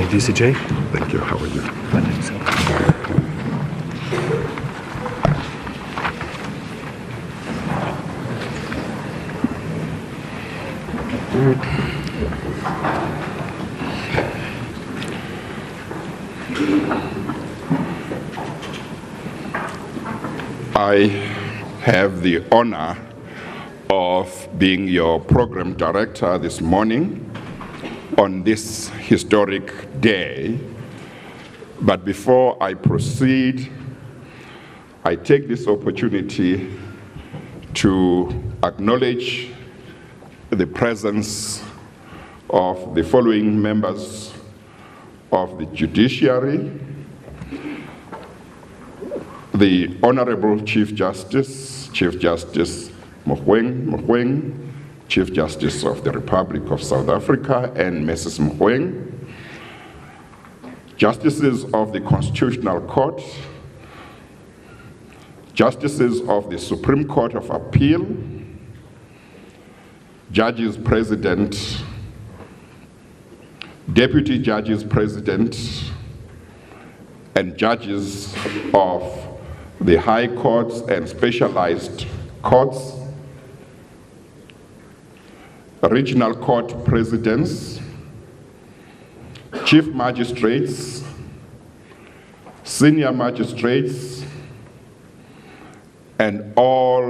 DCJ. Thank you. How are you? Fine, thanks. I have the honor of being your program director this morning on this historic day. But before I proceed, I take this opportunity to acknowledge the presence of the following members of the judiciary: the Honorable Chief Justice Mogoeng Mogoeng, Chief Justice of the Republic of South Africa, and Mrs. Mogoeng, Justices of the Constitutional Court, Justices of the Supreme Court of Appeal, Judges President, Deputy Judges President, and Judges of the High Courts and Specialized Courts, Regional Court Presidents, Chief Magistrates, Senior Magistrates, and all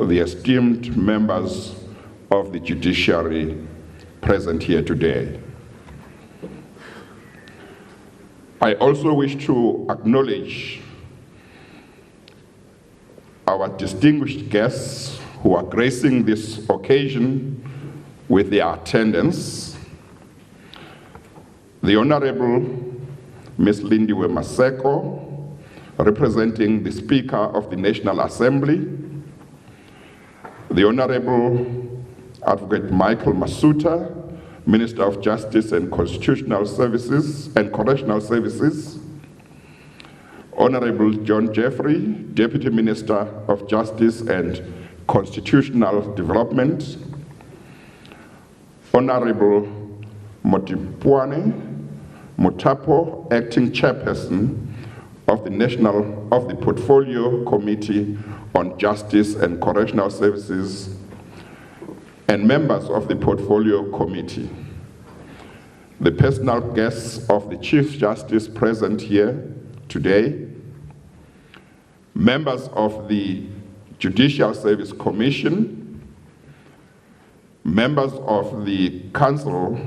the esteemed members of the judiciary present here today. I also wish to acknowledge our distinguished guests who are gracing this occasion with their attendance. The Honorable Ms. Lindiwe Maseko, representing the Speaker of the National Assembly, the Honorable Advocate Michael Masuta, Minister of Justice and Constitutional Services and Correctional Services, Honorable John Jeffrey, Deputy Minister of Justice and Constitutional Development, Honorable Motipwane Mutapo, Acting Chairperson of the Portfolio Committee on Justice and Correctional Services, and members of the Portfolio Committee, the personal guests of the Chief Justice present here today, members of the Judicial Service Commission, members of the Council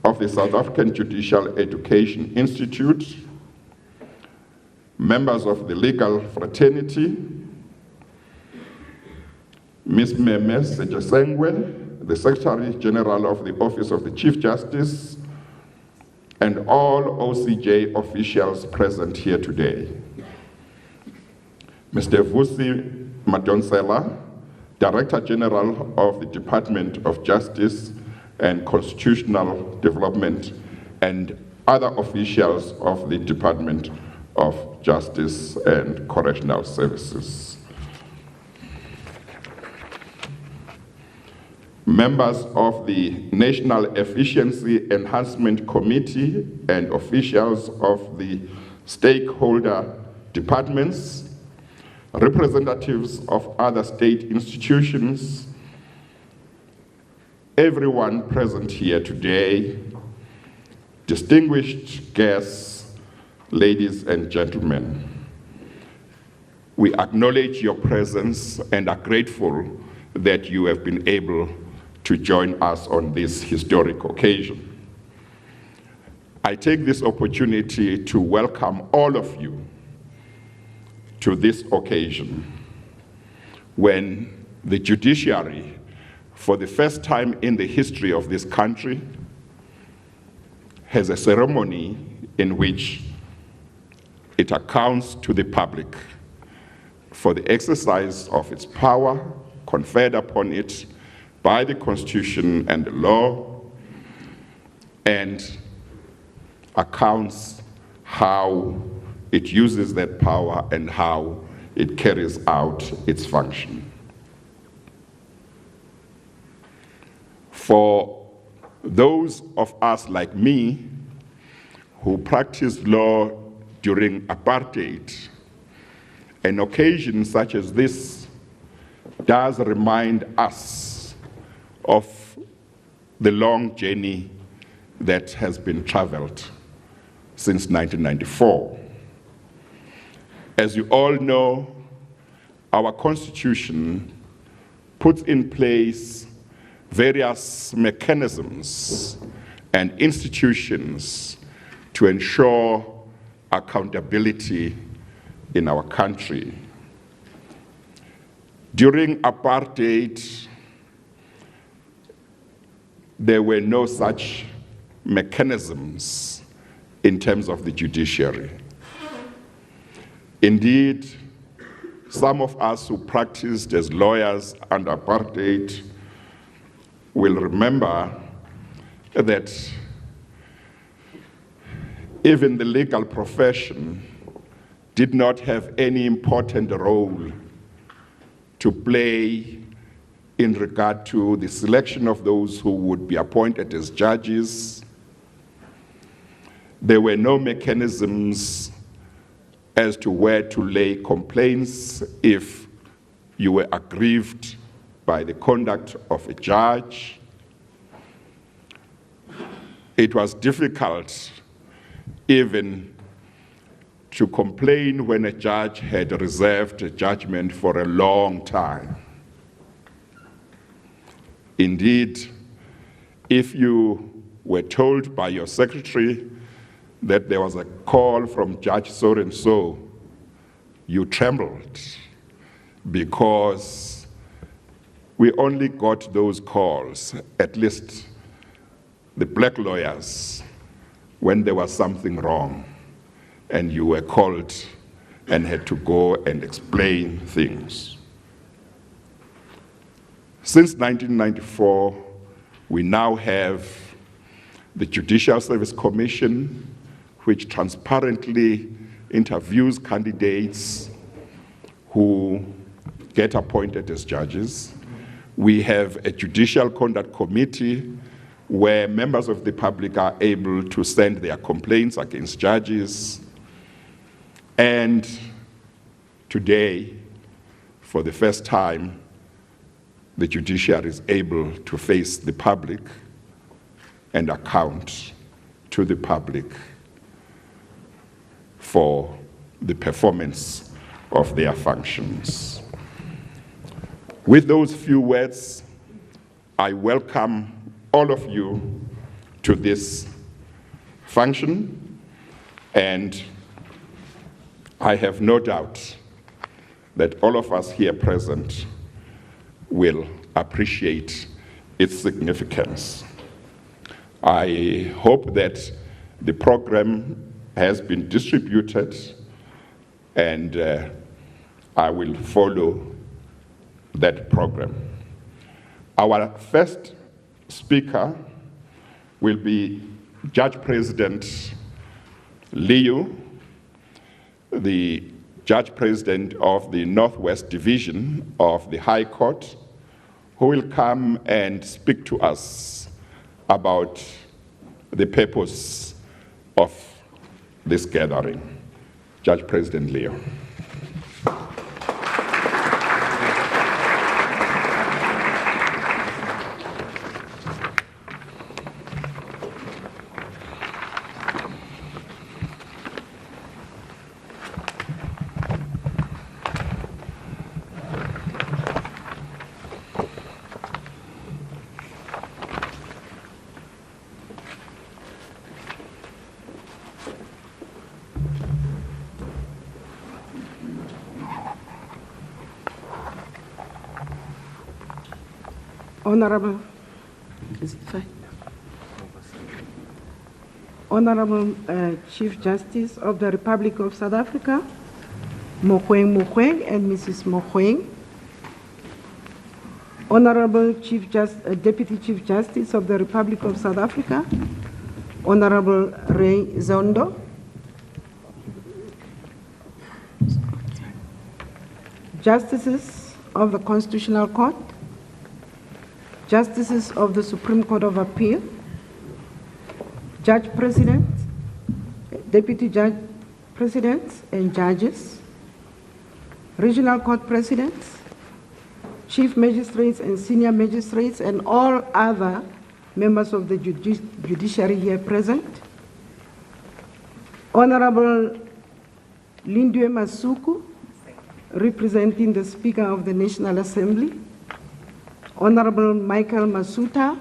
of the South African Judicial Education Institute, members of the Legal Fraternity, Ms. Meme Sejasengwe, the Secretary General of the Office of the Chief Justice, and all OCJ officials present here today. Mr. Vusi Madonsela, Director General of the Department of Justice and Constitutional Development, and other officials of the Department of Justice and Correctional Services. Members of the National Efficiency Enhancement Committee and officials of the stakeholder departments, representatives of other state institutions, everyone present here today, distinguished guests, ladies and gentlemen, we acknowledge your presence and are grateful that you have been able to join us on this historic occasion. I take this opportunity to welcome all of you to this occasion when the judiciary, for the first time in the history of this country, has a ceremony in which it accounts to the public for the exercise of its power conferred upon it by the Constitution and the law, and accounts how it uses that power and how it carries out its function. For those of us like me who practiced law during apartheid, an occasion such as this does remind us of the long journey that has been traveled since 1994. As you all know, our Constitution puts in place various mechanisms and institutions to ensure accountability in our country. During apartheid, there were no such mechanisms in terms of the judiciary. Indeed, some of us who practiced as lawyers under apartheid will remember that even the legal profession did not have any important role to play in regard to the selection of those who would be appointed as judges. There were no mechanisms as to where to lay complaints if you were aggrieved by the conduct of a judge. It was difficult even to complain when a judge had reserved a judgment for a long time. Indeed, if you were told by your secretary that there was a call from Judge so-and-so, you trembled, because we only got those calls, at least the black lawyers, when there was something wrong and you were called and had to go and explain things. Since 1994, we now have the Judicial Service Commission, which transparently interviews candidates who get appointed as judges. We have a Judicial Conduct Committee where members of the public are able to send their complaints against judges. And today, for the first time, the judiciary is able to face the public and account to the public for the performance of their functions. With those few words, I welcome all of you to this function, and I have no doubt that all of us here present will appreciate its significance. I hope that the program has been distributed, and I will follow that program. Our first speaker will be Judge President Liu, the Judge President of the Northwest Division of the High Court, who will come and speak to us about the purpose of this gathering. Judge President Liu. Honorable Chief Justice of the Republic of South Africa, Mogoeng Mogoeng and Mrs. Mogoeng. Honorable Deputy Chief Justice of the Republic of South Africa, Honorable Ray Zondo. Justices of the Constitutional Court, Justices of the Supreme Court of Appeal, Judge President, deputy judge presidents and judges, regional court presidents, chief magistrates and senior magistrates, and all other members of the judiciary here present. Honorable Lindwe Masuku, representing the Speaker of the National Assembly. Honorable Michael Masuta,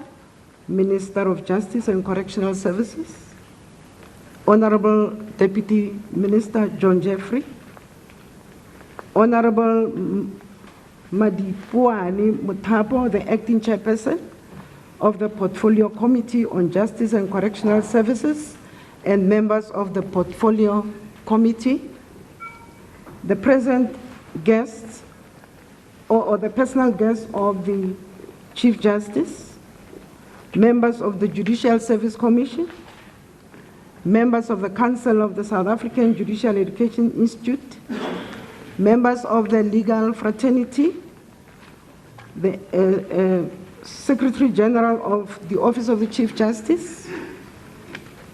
Minister of Justice and Correctional Services. Honorable Deputy Minister John Jeffrey. Honorable Madipuani Mutapo, the Acting Chairperson of the Portfolio Committee on Justice and Correctional Services, and members of the Portfolio Committee. The present guests, or the personal guests of the Chief Justice, members of the Judicial Service Commission, members of the Council of the South African Judicial Education Institute, members of the legal fraternity, the Secretary General of the Office of the Chief Justice,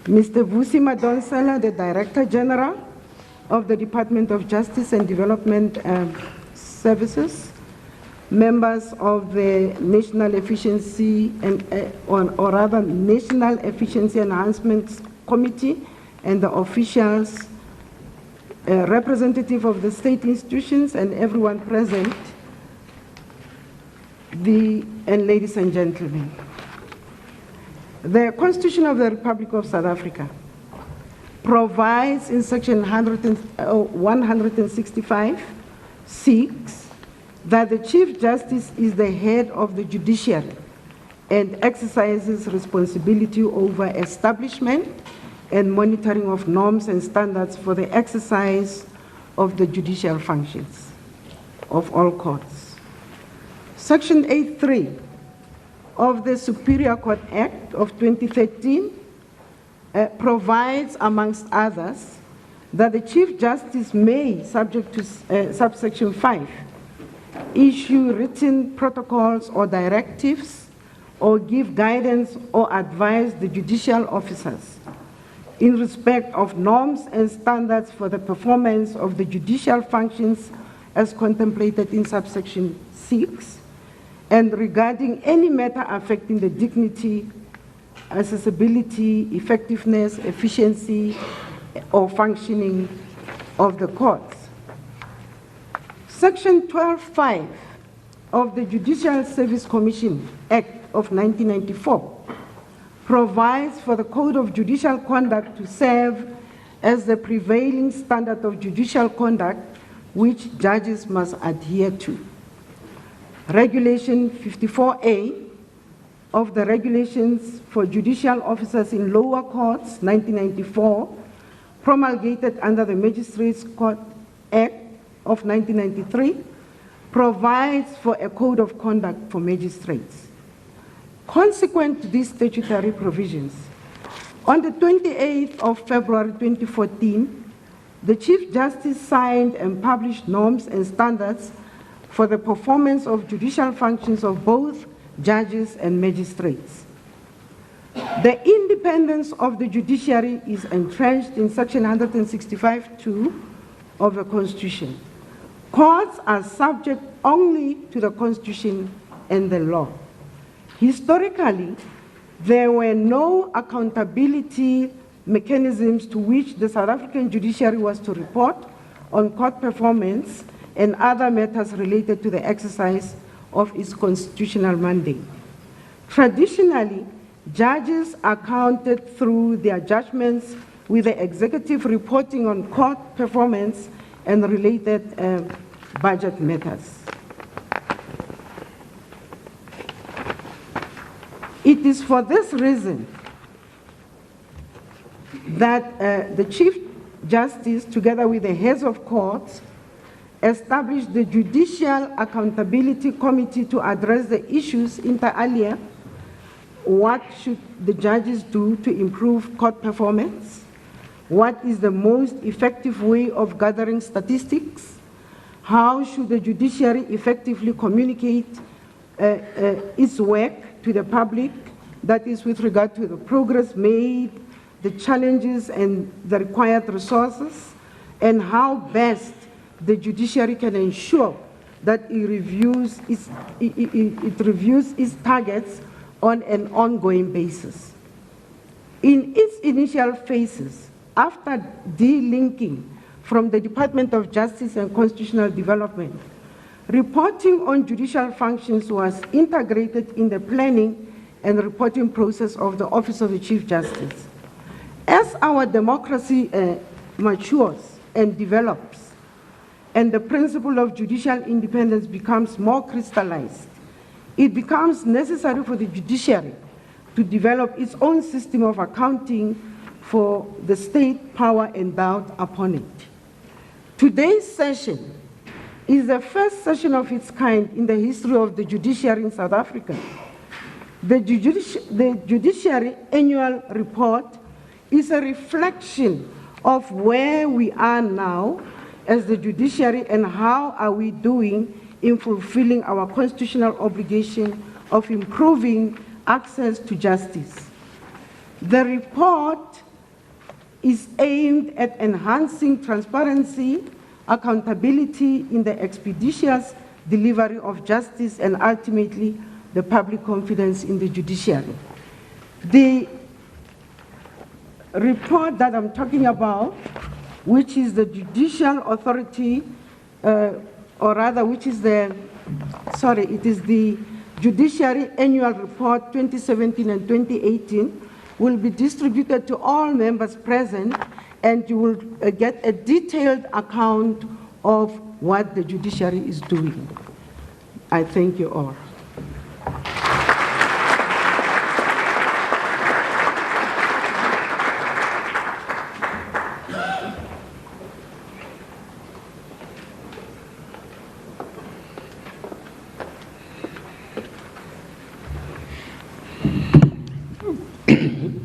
Mr. Vusi Madonsela, the Director General of the Department of Justice and Development Services, members of the National Efficiency and, or rather National Efficiency Enhancement Committee, and the officials, representative of the state institutions, and everyone present, and ladies and gentlemen. The Constitution of the Republic of South Africa provides in section 165(6) that the Chief Justice is the head of the judiciary and exercises responsibility over establishment and monitoring of norms and standards for the exercise of the judicial functions of all courts. Section 8(3) of the Superior Court Act of 2013 provides, amongst others, that the Chief Justice may, subject to subsection 5, issue written protocols or directives or give guidance or advise the judicial officers in respect of norms and standards for the performance of the judicial functions as contemplated in subsection 6, and regarding any matter affecting the dignity, accessibility, effectiveness, efficiency, or functioning of the courts. Section 12(5) of the Judicial Service Commission Act of 1994 provides for the Code of Judicial Conduct to serve as the prevailing standard of judicial conduct which judges must adhere to. Regulation 54A of the Regulations for Judicial Officers in Lower Courts, 1994, promulgated under the Magistrates Court Act of 1993, provides for a code of conduct for magistrates. Consequent to these statutory provisions, on the 28th of February 2014, the Chief Justice signed and published norms and standards for the performance of judicial functions of both judges and magistrates. The independence of the judiciary is entrenched in section 165(2) of the Constitution. Courts are subject only to the Constitution and the law. Historically, there were no accountability mechanisms to which the South African judiciary was to report on court performance and other matters related to the exercise of its constitutional mandate. Traditionally, judges are counted through their judgments, with the executive reporting on court performance and related budget matters. It is for this reason that the Chief Justice, together with the heads of courts, established the Judicial Accountability Committee to address the issues inter alia. What should the judges do to improve court performance? What is the most effective way of gathering statistics? How should the judiciary effectively communicate its work to the public, that is with regard to the progress made the challenges and the required resources, and how best the judiciary can ensure that it reviews its targets on an ongoing basis. In its initial phases, after delinking from the Department of Justice and Constitutional Development, reporting on judicial functions was integrated in the planning and reporting process of the Office of the Chief Justice. As our democracy matures and develops, and the principle of judicial independence becomes more crystallized, it becomes necessary for the judiciary to develop its own system of accounting for the state power endowed upon it. Today's session is the first session of its kind in the history of the judiciary in South Africa. The Judiciary Annual Report is a reflection of where we are now as the judiciary and how are we doing in fulfilling our constitutional obligation of improving access to justice. The report is aimed at enhancing transparency, accountability in the expeditious delivery of justice, and ultimately the public confidence in the judiciary. The report that I'm talking about, which is the Judicial Authority, it is the Judiciary Annual Report 2017 and 2018, will be distributed to all members present, and you will get a detailed account of what the judiciary is doing. I thank you all.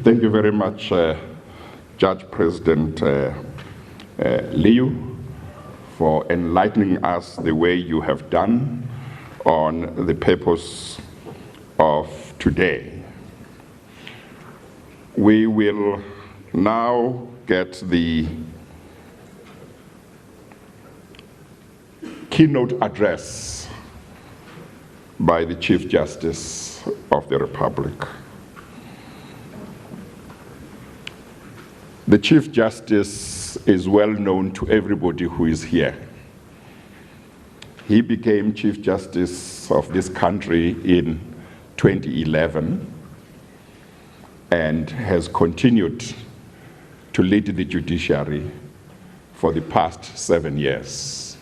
Thank you very much, Judge President Liu, for enlightening us the way you have done on the purpose of today. We will now get the keynote address by the Chief Justice of the Republic. The Chief Justice is well known to everybody who is here. He became Chief Justice of this country in 2011 and has continued to lead the judiciary for the past 7 years.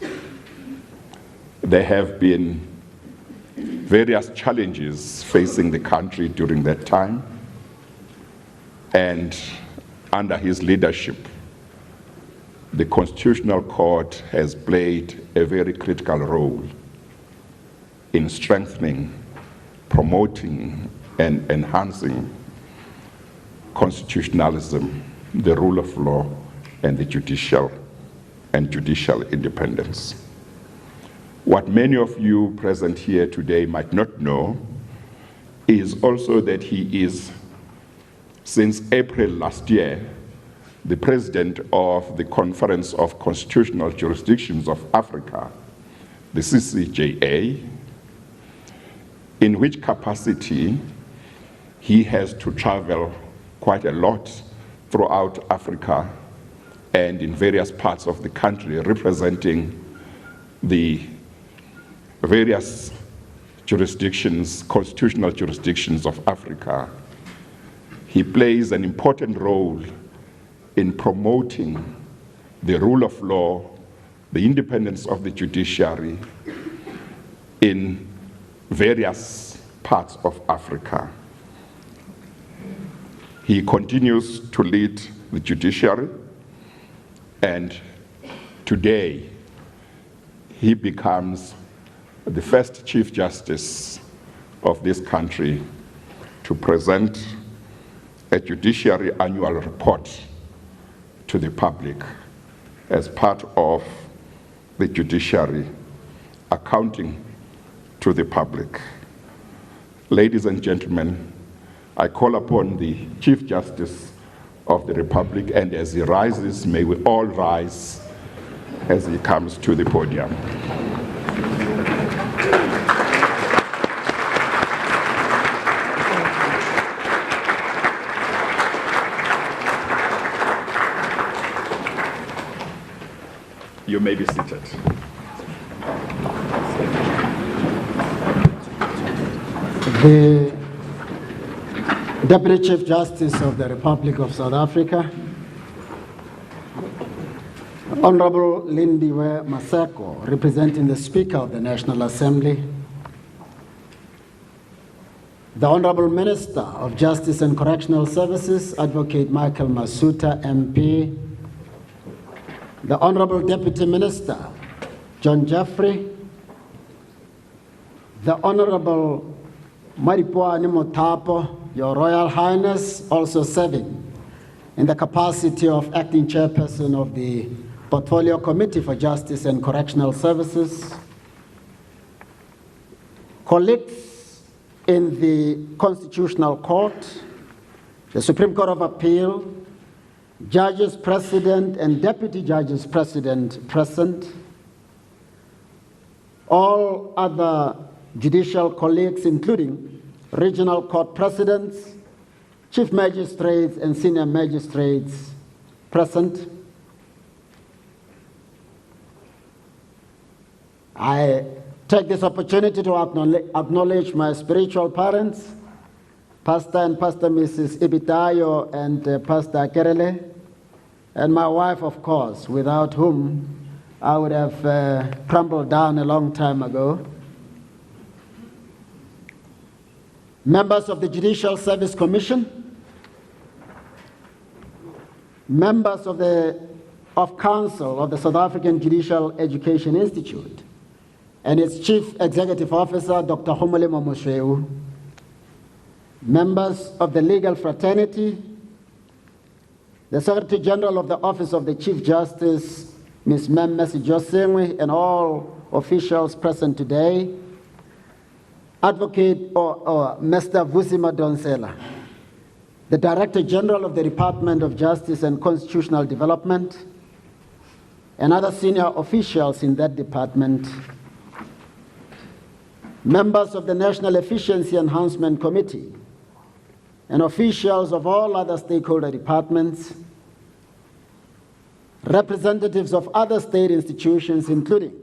There have been various challenges facing the country during that time, and under his leadership, the Constitutional Court has played a very critical role in strengthening, promoting, and enhancing constitutionalism, the rule of law, and the judicial independence. What many of you present here today might not know is also that he is, since April last year, the president of the Conference of Constitutional Jurisdictions of Africa, the CCJA, in which capacity he has to travel quite a lot throughout Africa and in various parts of the country, representing the various jurisdictions, constitutional jurisdictions of Africa. He plays an important role in promoting the rule of law, the independence of the judiciary in various parts of Africa. He continues to lead the judiciary, and today he becomes the first Chief Justice of this country to present a Judiciary Annual Report to the public as part of the judiciary accounting to the public. Ladies and gentlemen, I call upon the Chief Justice of the Republic, and as he rises, may we all rise as he comes to the podium. You may be seated. The Deputy Chief Justice of the Republic of South Africa, Honorable Lindiwe Maseko, representing the Speaker of the National Assembly, the Honorable Minister of Justice and Correctional Services, Advocate Michael Masuta, MP, the Honorable Deputy Minister, John Jeffrey, the Honorable Maripoane Motapo, Your Royal Highness, also serving in the capacity of Acting Chairperson of the Portfolio Committee for Justice and Correctional Services, colleagues in the Constitutional Court, the Supreme Court of Appeal, Judges President and Deputy Judges President present, all other judicial colleagues, including regional court presidents, chief magistrates, and senior magistrates present. I take this opportunity to acknowledge my spiritual parents, Pastor and Pastor Mrs. Ibitayo and Pastor Kerele, and my wife, of course, without whom I would have crumbled down a long time ago. Members of the Judicial Service Commission, members of Council of the South African Judicial Education Institute, and its Chief Executive Officer, Dr. Homolemo Mosheu, members of the legal fraternity, the Secretary General of the Office of the Chief Justice, Ms. Mmesi Josengwe, and all officials present today, Advocate Mr. Vusi Madonsela, the Director General of the Department of Justice and Constitutional Development, and other senior officials in that department, members of the National Efficiency Enhancement Committee, and officials of all other stakeholder departments, representatives of other state institutions, including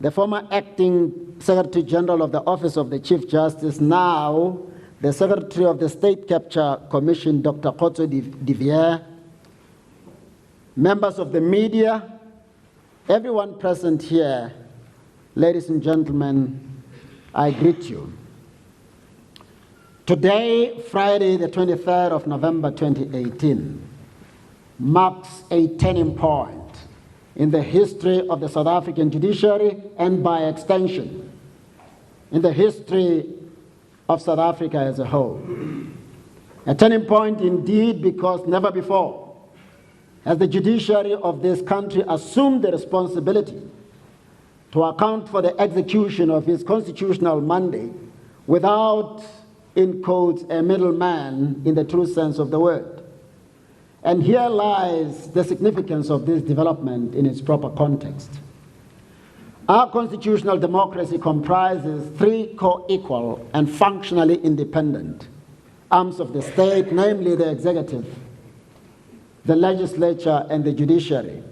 the former Acting Secretary General of the Office of the Chief Justice, now the Secretary of the State Capture Commission, Dr. Kotso Divier, members of the media, everyone present here, ladies and gentlemen, I greet you. Today, Friday, the 23rd of November 2018, marks a turning point in the history of the South African judiciary and by extension, in the history of South Africa as a whole. A turning point indeed, because never before has the judiciary of this country assumed the responsibility to account for the execution of its constitutional mandate without, in quotes, a middleman in the true sense of the word. And here lies the significance of this development in its proper context. Our constitutional democracy comprises three co-equal and functionally independent arms of the state, namely the executive, the legislature, and the judiciary.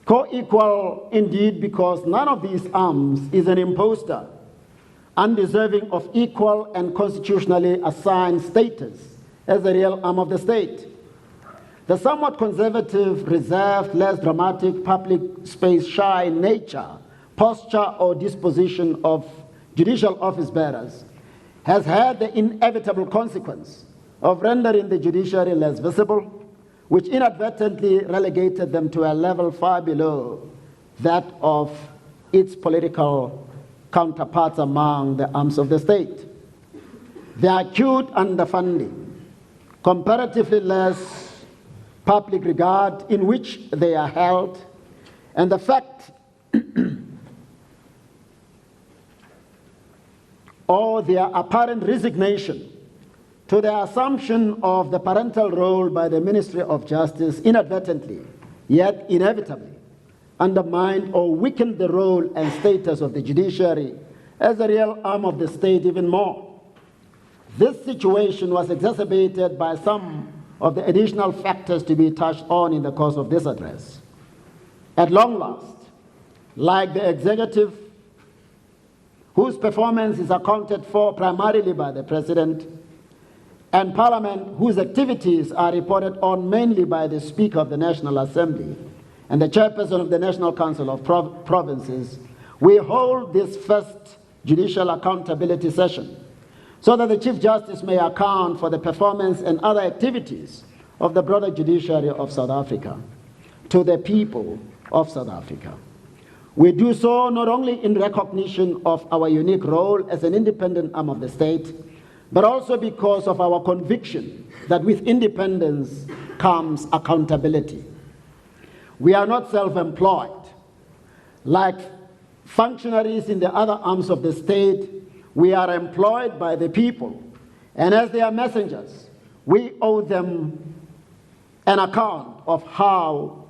Co-equal indeed, because none of these arms is an imposter, undeserving of equal and constitutionally assigned status as the real arm of the state. The somewhat conservative, reserved, less dramatic, public space shy nature, posture, or disposition of judicial office bearers has had the inevitable consequence of rendering the judiciary less visible, which inadvertently relegated them to a level far below that of its political counterparts among the arms of the state. The acute underfunding, comparatively less public regard in which they are held, and the fact or their apparent resignation to the assumption of the parental role by the Ministry of Justice inadvertently, yet inevitably, undermined or weakened the role and status of the judiciary as a real arm of the state even more. This situation was exacerbated by some of the additional factors to be touched on in the course of this address. At long last, like the executive, whose performance is accounted for primarily by the President, and Parliament, whose activities are reported on mainly by the Speaker of the National Assembly and the Chairperson of the National Council of Provinces, we hold this first judicial accountability session so that the Chief Justice may account for the performance and other activities of the broader judiciary of South Africa to the people of South Africa. We do so not only in recognition of our unique role as an independent arm of the state, but also because of our conviction that with independence comes accountability. We are not self-employed. Like functionaries in the other arms of the state, we are employed by the people, and as their messengers, we owe them an account of how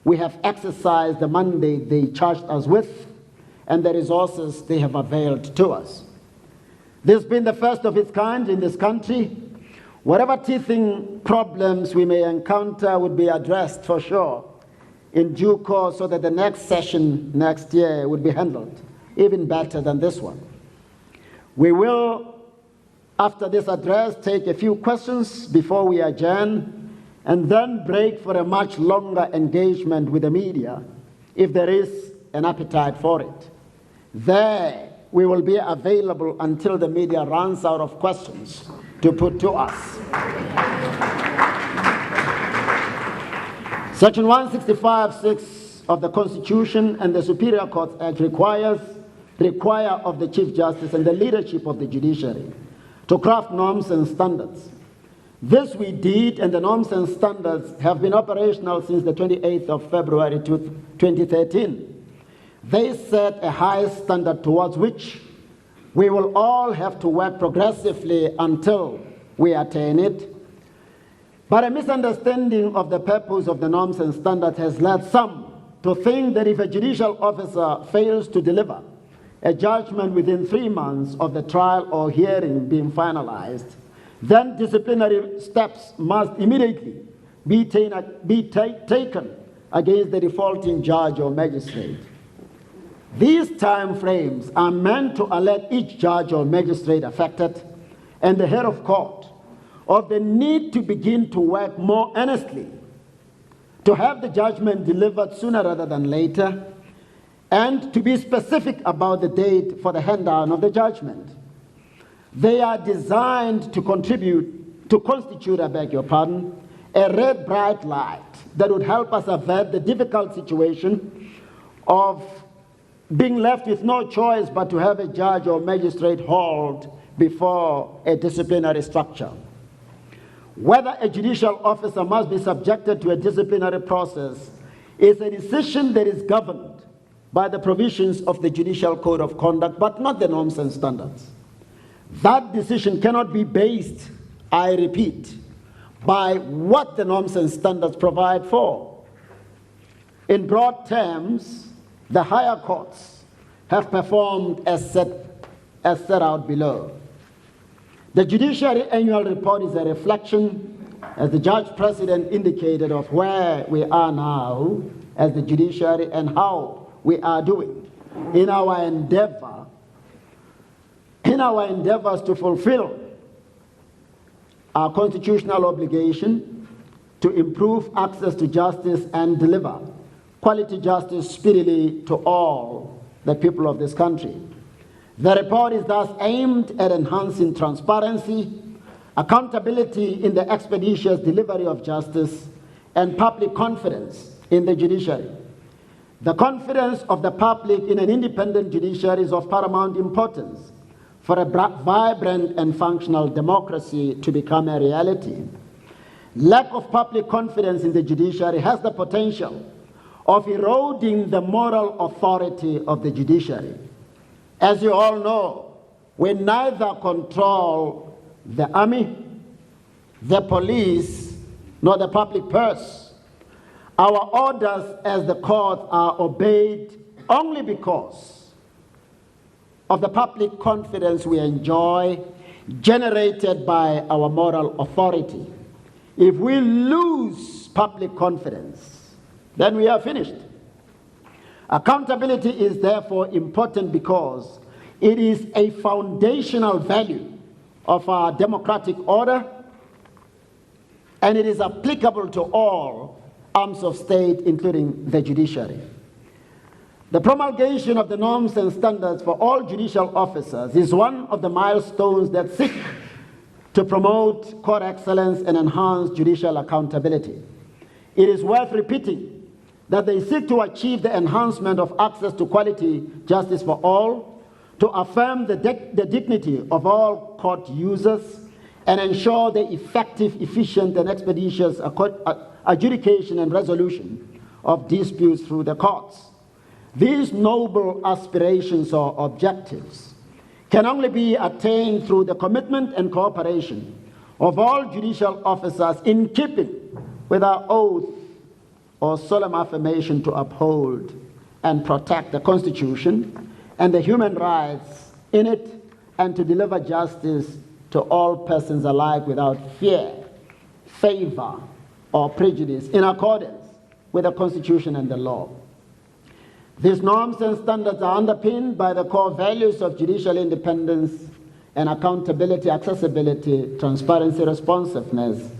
we have exercised the mandate they charged us with and the resources they have availed to us. This has been the first of its kind in this country. Whatever teething problems we may encounter would be addressed for sure in due course so that the next session next year would be handled even better than this one. We will, after this address, take a few questions before we adjourn and then break for a much longer engagement with the media if there is an appetite for it. There, we will be available until the media runs out of questions to put to us. Section 165(6) of the Constitution and the Superior Courts Act require of the Chief Justice and the leadership of the judiciary to craft norms and standards. This we did, and the norms and standards have been operational since the 28th of February 2013. They set a high standard towards which we will all have to work progressively until we attain it. But a misunderstanding of the purpose of the norms and standards has led some to think that if a judicial officer fails to deliver a judgment within 3 months of the trial or hearing being finalized, then disciplinary steps must immediately be taken against the defaulting judge or magistrate. These time frames are meant to alert each judge or magistrate affected and the head of court of the need to begin to work more earnestly to have the judgment delivered sooner rather than later, and to be specific about the date for the hand-down of the judgment. They are designed to constitute, a red bright light that would help us avert the difficult situation of being left with no choice but to have a judge or magistrate hauled before a disciplinary structure. Whether a judicial officer must be subjected to a disciplinary process is a decision that is governed by the provisions of the Judicial Code of Conduct, but not the norms and standards. That decision cannot be based, I repeat, by what the norms and standards provide for. In broad terms, the higher courts have performed as set out below. The Judiciary Annual Report is a reflection, as the Judge President indicated, of where we are now as the judiciary and how we are doing in our endeavors to fulfill our constitutional obligation to improve access to justice and deliver quality justice speedily to all the people of this country. The report is thus aimed at enhancing transparency, accountability in the expeditious delivery of justice, and public confidence in the judiciary. The confidence of the public in an independent judiciary is of paramount importance for a vibrant and functional democracy to become a reality. Lack of public confidence in the judiciary has the potential of eroding the moral authority of the judiciary. As you all know, we neither control the army the police, nor the public purse. Our orders as the court are obeyed only because of the public confidence we enjoy, generated by our moral authority. If we lose public confidence, then we are finished. Accountability is therefore important because it is a foundational value of our democratic order, and it is applicable to all arms of state, including the judiciary. The promulgation of the norms and standards for all judicial officers is one of the milestones that seek to promote court excellence and enhance judicial accountability. It is worth repeating that they seek to achieve the enhancement of access to quality justice for all, to affirm the dignity of all court users, and ensure the effective, efficient, and expeditious adjudication and resolution of disputes through the courts. These noble aspirations or objectives can only be attained through the commitment and cooperation of all judicial officers in keeping with our oath or solemn affirmation to uphold and protect the Constitution and the human rights in it, and to deliver justice to all persons alike without fear, favor, or prejudice, in accordance with the Constitution and the law. These norms and standards are underpinned by the core values of judicial independence and accountability, accessibility, transparency, responsiveness,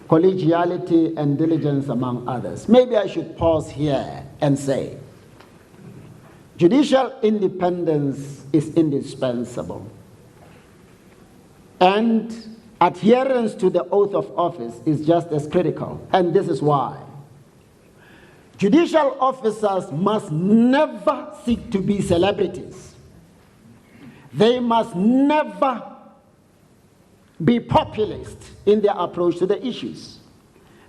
collegiality, and diligence, among others. Maybe I should pause here and say, judicial independence is indispensable, and adherence to the oath of office is just as critical, and this is why. Judicial officers must never seek to be celebrities. They must never be populist in their approach to the issues.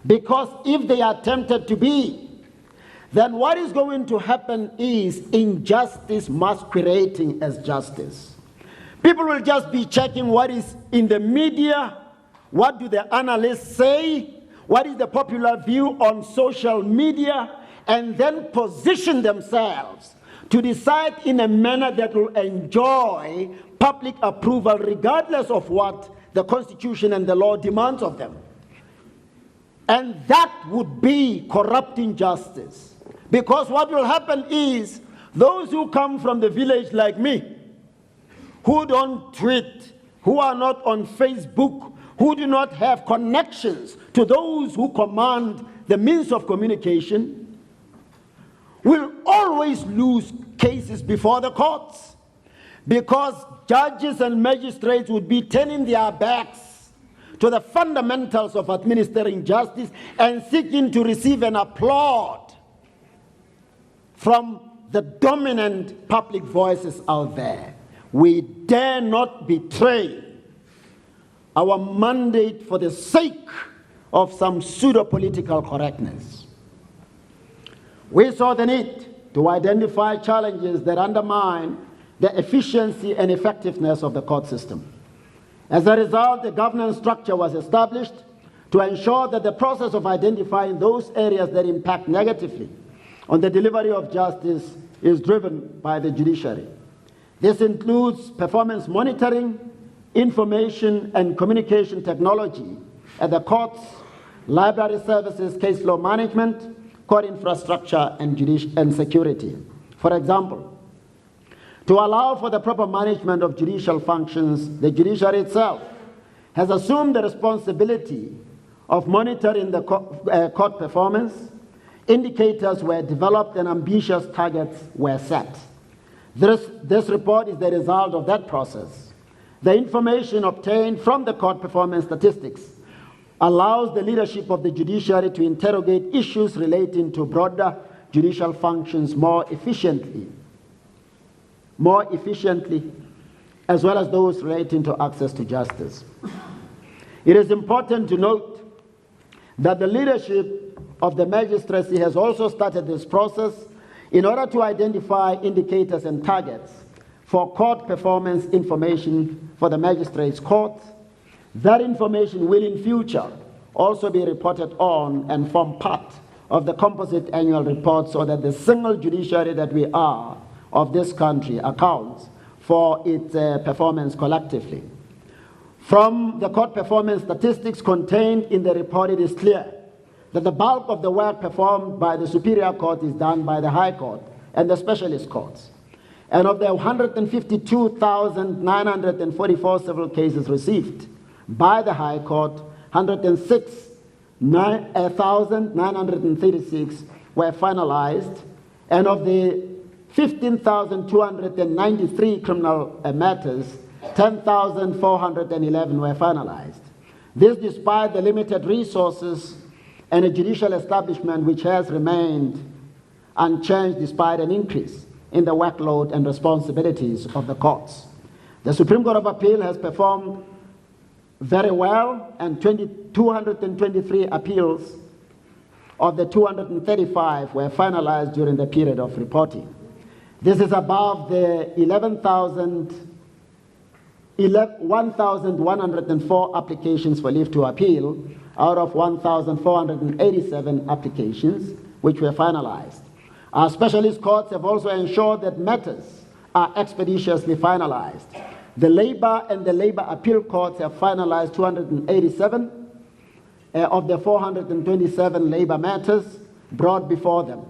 Because if they are tempted to be, then what is going to happen is injustice masquerading as justice. People will just be checking what is in the media, what do the analysts say, what is the popular view on social media, and then position themselves to decide in a manner that will enjoy public approval regardless of what the Constitution and the law demands of them. And that would be corrupting justice. Because what will happen is those who come from the village like me, who don't tweet, who are not on Facebook, who do not have connections to those who command the means of communication, will always lose cases before the courts, because judges and magistrates would be turning their backs to the fundamentals of administering justice and seeking to receive an applaud from the dominant public voices out there. We dare not betray our mandate for the sake of some pseudo-political correctness. We saw the need to identify challenges that undermine the efficiency and effectiveness of the court system. As a result, the governance structure was established to ensure that the process of identifying those areas that impact negatively on the delivery of justice is driven by the judiciary. This includes performance monitoring, information and communication technology at the courts, library services, case law management, court infrastructure, and security. For example, to allow for the proper management of judicial functions, the judiciary itself has assumed the responsibility of monitoring the court performance. Indicators were developed and ambitious targets were set. This report is the result of that process. The information obtained from the court performance statistics allows the leadership of the judiciary to interrogate issues relating to broader judicial functions more efficiently, as well as those relating to access to justice. It is important to note that the leadership of the magistracy has also started this process in order to identify indicators and targets for court performance information for the magistrates' courts. That information will in future also be reported on and form part of the composite annual report, so that the single judiciary that we are of this country accounts for its performance collectively. From the court performance statistics contained in the report, it is clear that the bulk of the work performed by the Superior Court is done by the High Court and the specialist courts. And of the 152,944 civil cases received by the High Court, 106,936 were finalized, and of the 15,293 criminal matters, 10,411 were finalized. This despite the limited resources and a judicial establishment which has remained unchanged despite an increase in the workload and responsibilities of the courts. The Supreme Court of Appeal has performed very well, and 223 appeals of the 235 were finalized during the period of reporting. This is above the 1,104 applications for leave to appeal out of 1,487 applications which were finalized. Our specialist courts have also ensured that matters are expeditiously finalized. The labor and the labor appeal courts have finalized 287 of the 427 labor matters brought before them.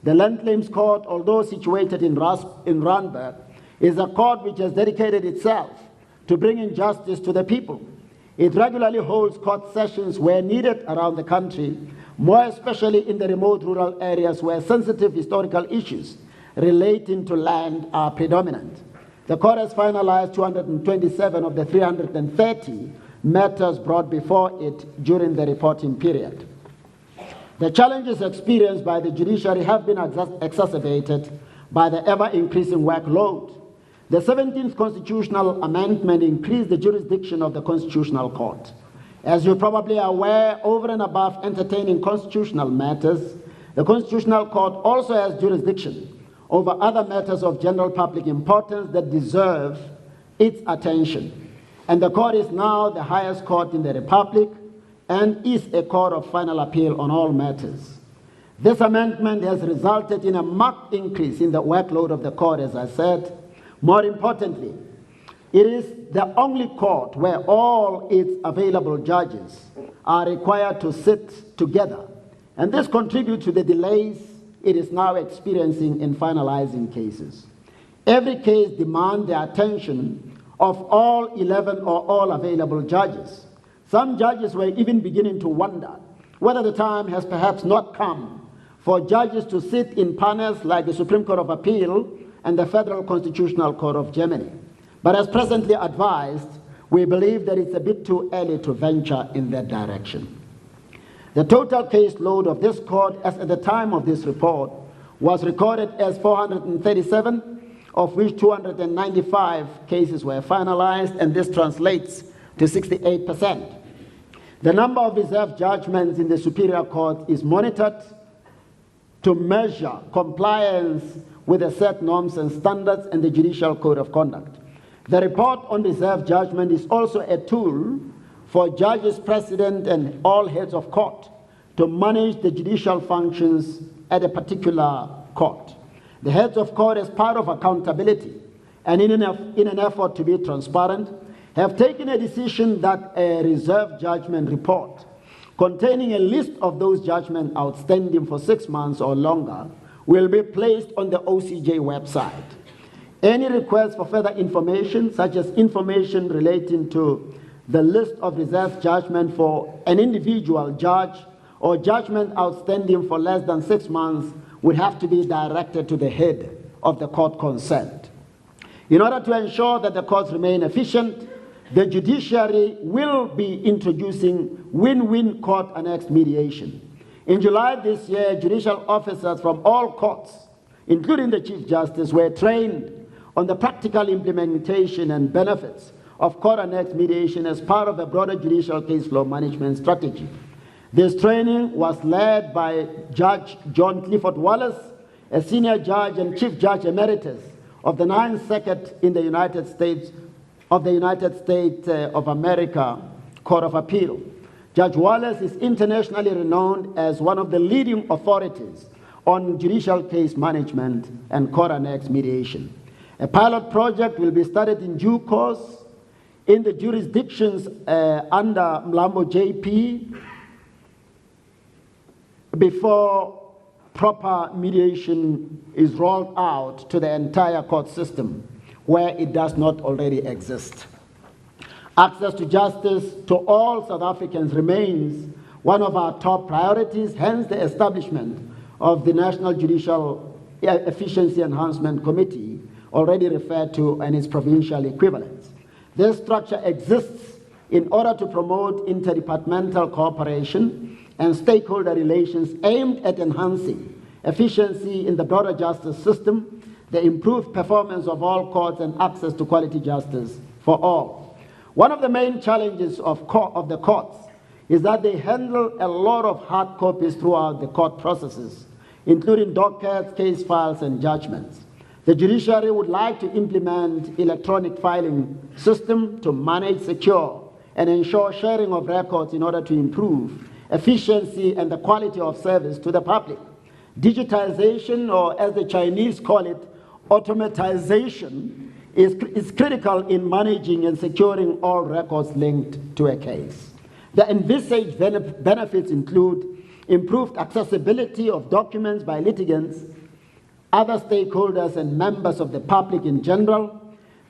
The Land Claims Court, although situated in Randburg, is a court which has dedicated itself to bringing justice to the people. It regularly holds court sessions where needed around the country, more especially in the remote rural areas where sensitive historical issues relating to land are predominant. The court has finalized 227 of the 330 matters brought before it during the reporting period. The challenges experienced by the judiciary have been exacerbated by the ever-increasing workload. The 17th Constitutional Amendment increased the jurisdiction of the Constitutional Court. As you're probably aware, over and above entertaining constitutional matters, the Constitutional Court also has jurisdiction over other matters of general public importance that deserve its attention. And the court is now the highest court in the Republic and is a court of final appeal on all matters. This amendment has resulted in a marked increase in the workload of the court, as I said. More importantly, it is the only court where all its available judges are required to sit together, and this contributes to the delays it is now experiencing in finalizing cases. Every case demands the attention of all 11 or all available judges. Some judges were even beginning to wonder whether the time has perhaps not come for judges to sit in panels like the Supreme Court of Appeal and the Federal Constitutional Court of Germany. But as presently advised, we believe that it's a bit too early to venture in that direction. The total caseload of this court, as at the time of this report, was recorded as 437, of which 295 cases were finalized, and this translates to 68%. The number of reserved judgments in the Superior Court is monitored to measure compliance with the set norms and standards and the Judicial Code of Conduct. The report on reserved judgment is also a tool for judges, president, and all heads of court to manage the judicial functions at a particular court. The heads of court, as part of accountability and in an effort to be transparent, have taken a decision that a reserved judgment report containing a list of those judgments outstanding for 6 months or longer will be placed on the OCJ website. Any request for further information, such as information relating to the list of reserved judgment for an individual judge or judgment outstanding for less than 6 months, would have to be directed to the head of the court concerned. In order to ensure that the courts remain efficient, the judiciary will be introducing win-win court annexed mediation. In July this year, judicial officers from all courts, including the Chief Justice, were trained on the practical implementation and benefits of court annexed mediation as part of a broader judicial case flow management strategy. This training was led by Judge John Clifford Wallace, a senior judge and Chief Judge Emeritus of the 9th Circuit in the United States of America, Court of Appeal. Judge Wallace is internationally renowned as one of the leading authorities on judicial case management and court-annexed mediation. A pilot project will be started in due course in the jurisdictions under Mlambo JP before proper mediation is rolled out to the entire court system where it does not already exist. Access to justice to all South Africans remains one of our top priorities, hence the establishment of the National Judicial Efficiency Enhancement Committee, already referred to, and its provincial equivalents. This structure exists in order to promote interdepartmental cooperation and stakeholder relations aimed at enhancing efficiency in the broader justice system, the improved performance of all courts, and access to quality justice for all. One of the main challenges of the courts is that they handle a lot of hard copies throughout the court processes, including dockets, case files, and judgments. The judiciary would like to implement electronic filing system to manage, secure, and ensure sharing of records in order to improve efficiency and the quality of service to the public. Digitization, or as the Chinese call it, automatization, is critical in managing and securing all records linked to a case. The envisaged benefits include improved accessibility of documents by litigants, other stakeholders, and members of the public in general,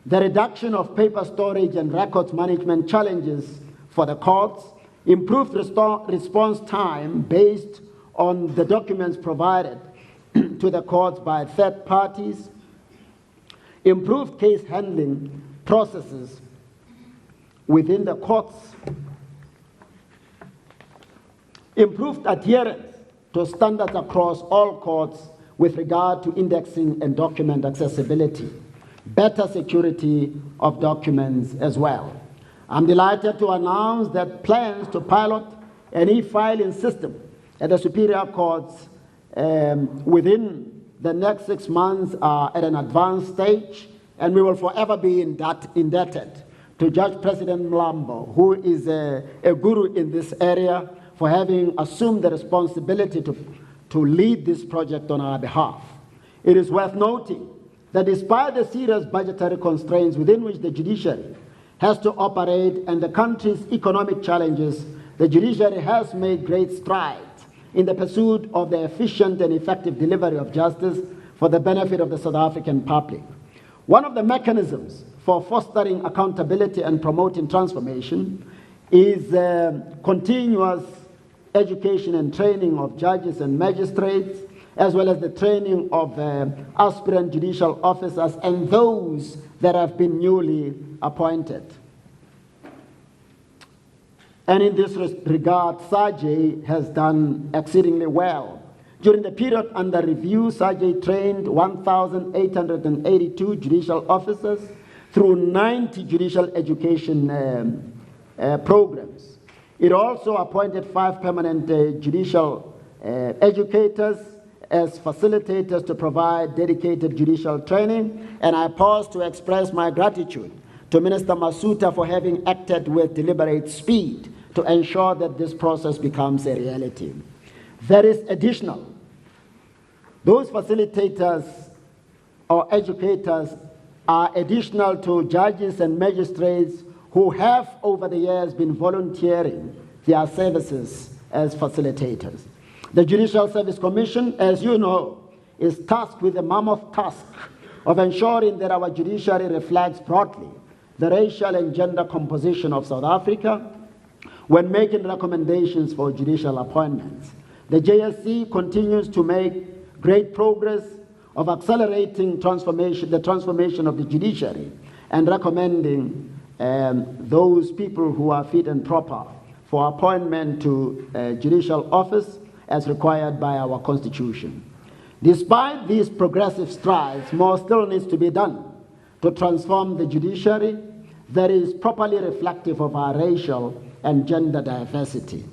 the reduction of paper storage and records management challenges for the courts, improved response time based on the documents provided to the courts by third parties, improved case handling processes within the courts, improved adherence to standards across all courts with regard to indexing and document accessibility, better security of documents as well. I'm delighted to announce that plans to pilot an e-filing system at the superior courts within the next 6 months are at an advanced stage, and we will forever be indebted to Judge President Mlambo, who is a guru in this area, for having assumed the responsibility to lead this project on our behalf. It is worth noting that despite the serious budgetary constraints within which the judiciary has to operate and the country's economic challenges, the judiciary has made great strides in the pursuit of the efficient and effective delivery of justice for the benefit of the South African public. One of the mechanisms for fostering accountability and promoting transformation is continuous education and training of judges and magistrates, as well as the training of aspirant judicial officers and those that have been newly appointed. And in this regard, SAJE has done exceedingly well. During the period under review, SAJE trained 1,882 judicial officers through 90 judicial education programs. It also appointed 5 permanent judicial educators as facilitators to provide dedicated judicial training, and I pause to express my gratitude to Minister Masuta for having acted with deliberate speed to ensure that this process becomes a reality. There is additional. Those facilitators or educators are additional to judges and magistrates who have over the years been volunteering their services as facilitators. The Judicial Service Commission, as you know, is tasked with the mammoth task of ensuring that our judiciary reflects broadly the racial and gender composition of South Africa when making recommendations for judicial appointments. The JSC continues to make great progress of accelerating the transformation of the judiciary and recommending those people who are fit and proper for appointment to judicial office as required by our Constitution. Despite these progressive strides, more still needs to be done to transform the judiciary that is properly reflective of our racial and gender diversity.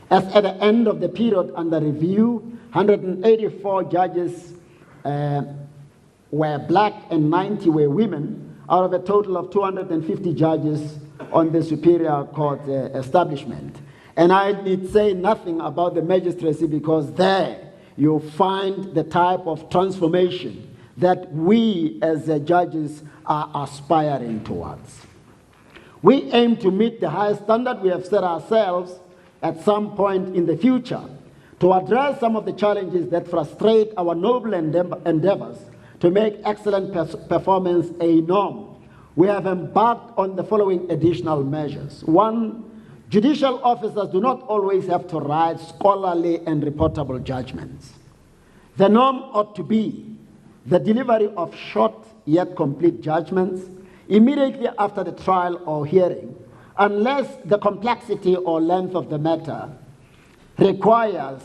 As at the end of the period under review, 184 judges were black and 90 were women, out of a total of 250 judges on the Superior Court establishment. And I need say nothing about the magistracy, because there you find the type of transformation that we as judges are aspiring towards. We aim to meet the high standard we have set ourselves at some point in the future to address some of the challenges that frustrate our noble endeavors to make excellent performance a norm. We have embarked on the following additional measures. 1, judicial officers do not always have to write scholarly and reportable judgments. The norm ought to be the delivery of short yet complete judgments immediately after the trial or hearing, unless the complexity or length of the matter requires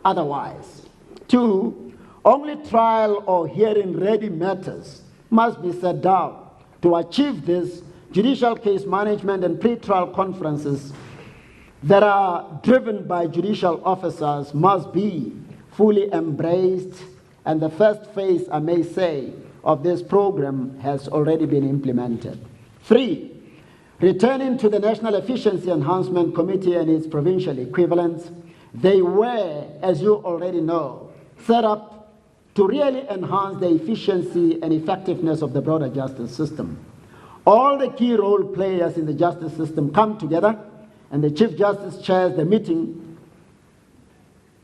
otherwise. 2, only trial or hearing ready matters must be set down. To achieve this, judicial case management and pre-trial conferences that are driven by judicial officers must be fully embraced, and the first phase, I may say, of this program has already been implemented. 3, returning to the National Efficiency Enhancement Committee and its provincial equivalents, they were, as you already know, set up to really enhance the efficiency and effectiveness of the broader justice system. All the key role players in the justice system come together, and the Chief Justice chairs the meeting,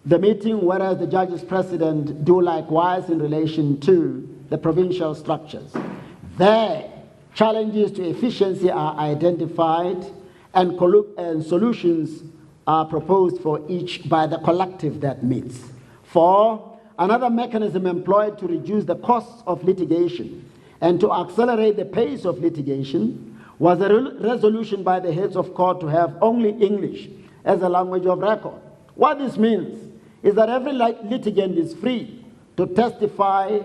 whereas the judges president do likewise in relation to the provincial structures. There, challenges to efficiency are identified, and solutions are proposed for each by the collective that meets. 4, another mechanism employed to reduce the costs of litigation and to accelerate the pace of litigation was a resolution by the heads of court to have only English as a language of record. What this means is that every litigant is free to testify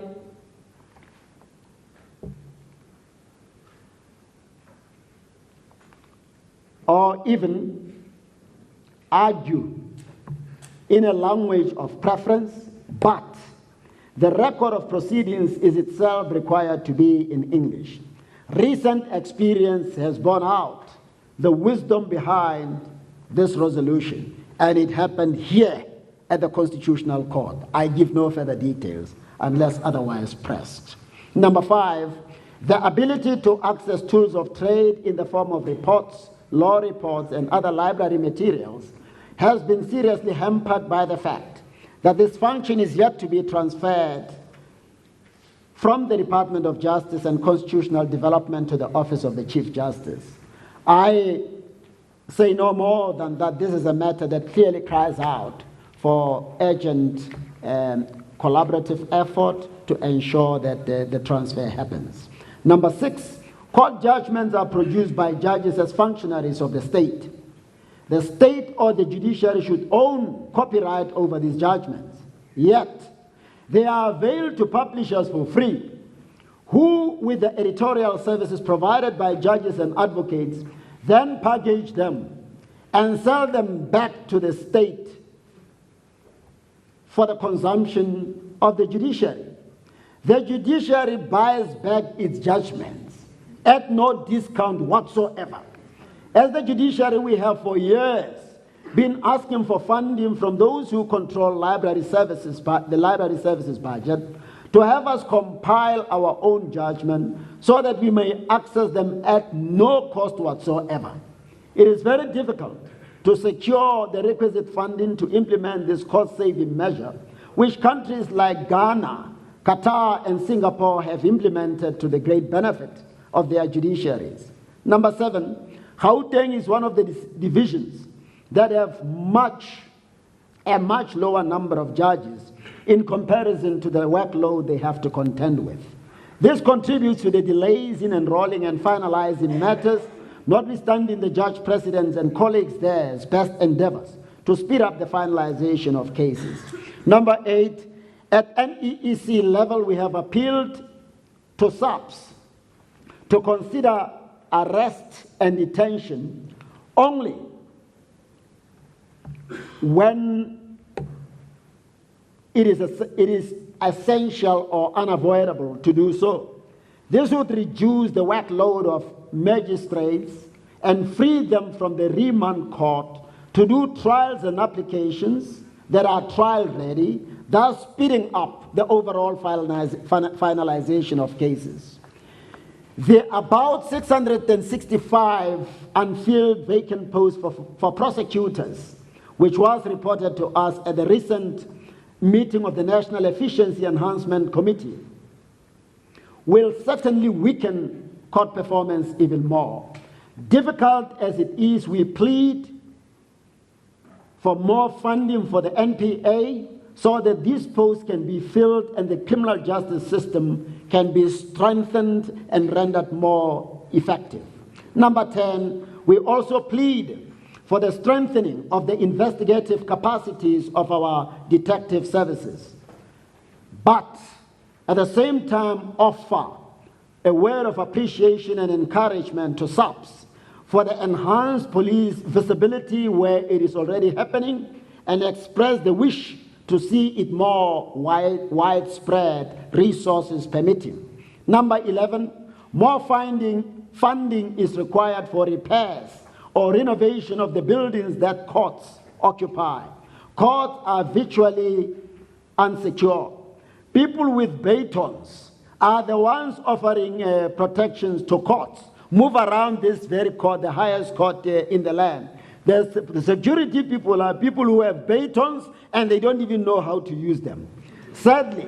or even argue in a language of preference, but the record of proceedings is itself required to be in English. Recent experience has borne out the wisdom behind this resolution, and it happened here at the Constitutional Court. I give no further details unless otherwise pressed. Number 5, the ability to access tools of trade in the form of reports, law reports, and other library materials has been seriously hampered by the fact that this function is yet to be transferred from the Department of Justice and Constitutional Development to the Office of the Chief Justice. I say no more than that this is a matter that clearly cries out for urgent collaborative effort to ensure that the transfer happens. Number 6, court judgments are produced by judges as functionaries of the state. The state or the judiciary should own copyright over these judgments. Yet, they are availed to publishers for free, who, with the editorial services provided by judges and advocates, then package them and sell them back to the state for the consumption of the judiciary. The judiciary buys back its judgments at no discount whatsoever. As the judiciary, we have for years been asking for funding from those who control the library services budget to have us compile our own judgment so that we may access them at no cost whatsoever. It is very difficult to secure the requisite funding to implement this cost-saving measure, which countries like Ghana, Qatar, and Singapore have implemented to the great benefit of their judiciaries. Number 7, Gauteng is one of the divisions that have a much lower number of judges in comparison to the workload they have to contend with. This contributes to the delays in enrolling and finalizing matters, notwithstanding the judge presidents and colleagues there's best endeavors to speed up the finalization of cases. Number 8, at NEEC level, we have appealed to SABC to consider arrest and detention only when it is essential or unavoidable to do so. This would reduce the workload of magistrates and free them from the remand court to do trials and applications that are trial ready, thus speeding up the overall finalization of cases. The about 665 unfilled vacant posts for prosecutors, which was reported to us at the recent meeting of the National Efficiency Enhancement Committee, will certainly weaken court performance even more. Difficult as it is, we plead for more funding for the NPA so that these posts can be filled and the criminal justice system can be strengthened and rendered more effective. Number 10, we also plead for the strengthening of the investigative capacities of our detective services, but at the same time offer a word of appreciation and encouragement to SABC for the enhanced police visibility where it is already happening, and express the wish to see it more widespread, resources permitting. Number 11, more funding is required for repairs or renovation of the buildings that courts occupy. Courts are virtually unsecure. People with batons are the ones offering protections to courts. Move around this very court, the highest court in the land. The security people are people who have batons and they don't even know how to use them. Sadly,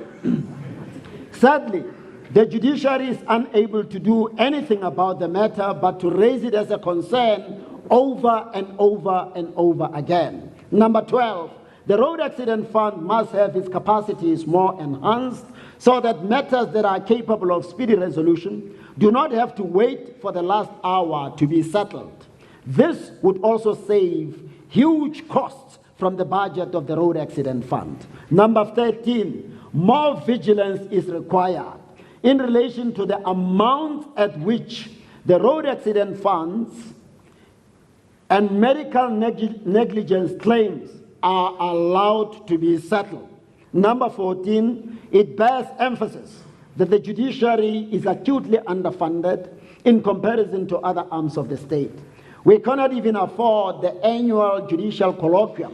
the judiciary is unable to do anything about the matter but to raise it as a concern over and over and over again. Number 12, the Road Accident Fund must have its capacities more enhanced so that matters that are capable of speedy resolution do not have to wait for the last hour to be settled. This would also save huge costs from the budget of the Road Accident Fund. Number 13, more vigilance is required in relation to the amount at which the road accident funds and medical negligence claims are allowed to be settled. Number 14, it bears emphasis that the judiciary is acutely underfunded in comparison to other arms of the state. We cannot even afford the annual judicial colloquium,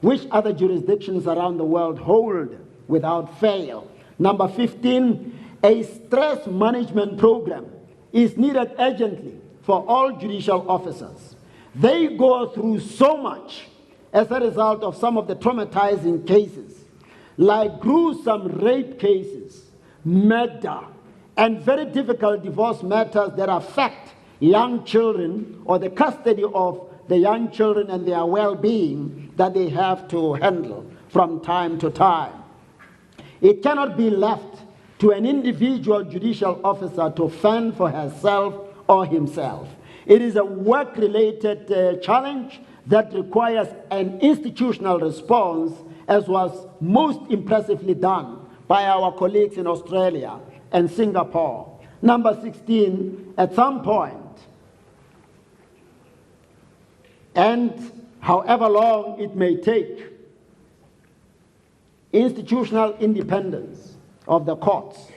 which other jurisdictions around the world hold without fail. Number 15, a stress management program is needed urgently for all judicial officers. They go through so much as a result of some of the traumatizing cases, like gruesome rape cases, murder, and very difficult divorce matters that affect young children or the custody of the young children and their well-being that they have to handle from time to time. It cannot be left to an individual judicial officer to fend for herself or himself. It is a work-related challenge that requires an institutional response, as was most impressively done by our colleagues in Australia and Singapore. Number 16, at some point, and however long it may take, institutional independence of the courts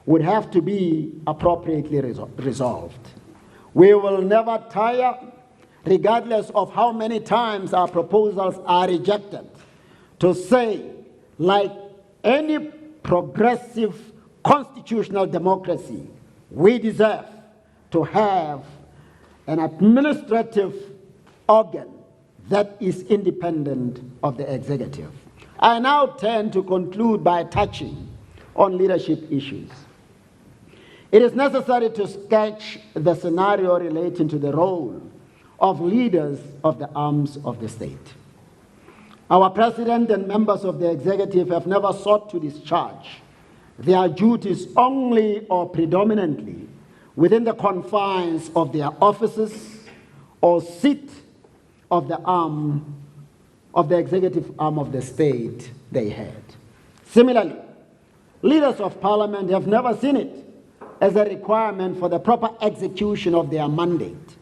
would have to be appropriately resolved. We will never tire, regardless of how many times our proposals are rejected, to say, like any progressive constitutional democracy, we deserve to have an administrative organ that is independent of the executive. I now turn to conclude by touching on leadership issues. It is necessary to sketch the scenario relating to the role of leaders of the arms of the state. Our president and members of the executive have never sought to discharge their duties only or predominantly within the confines of their offices or seat of the arm of the executive arm of the state they had. Similarly, leaders of parliament have never seen it as a requirement for the proper execution of their mandate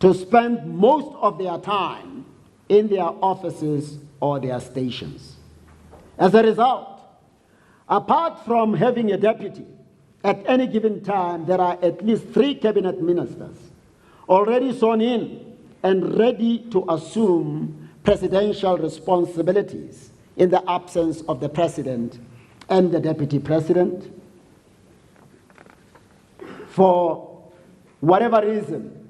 to spend most of their time in their offices or their stations. As a result, apart from having a deputy, at any given time there are at least 3 cabinet ministers already sworn in and ready to assume presidential responsibilities in the absence of the president and the deputy president. For whatever reason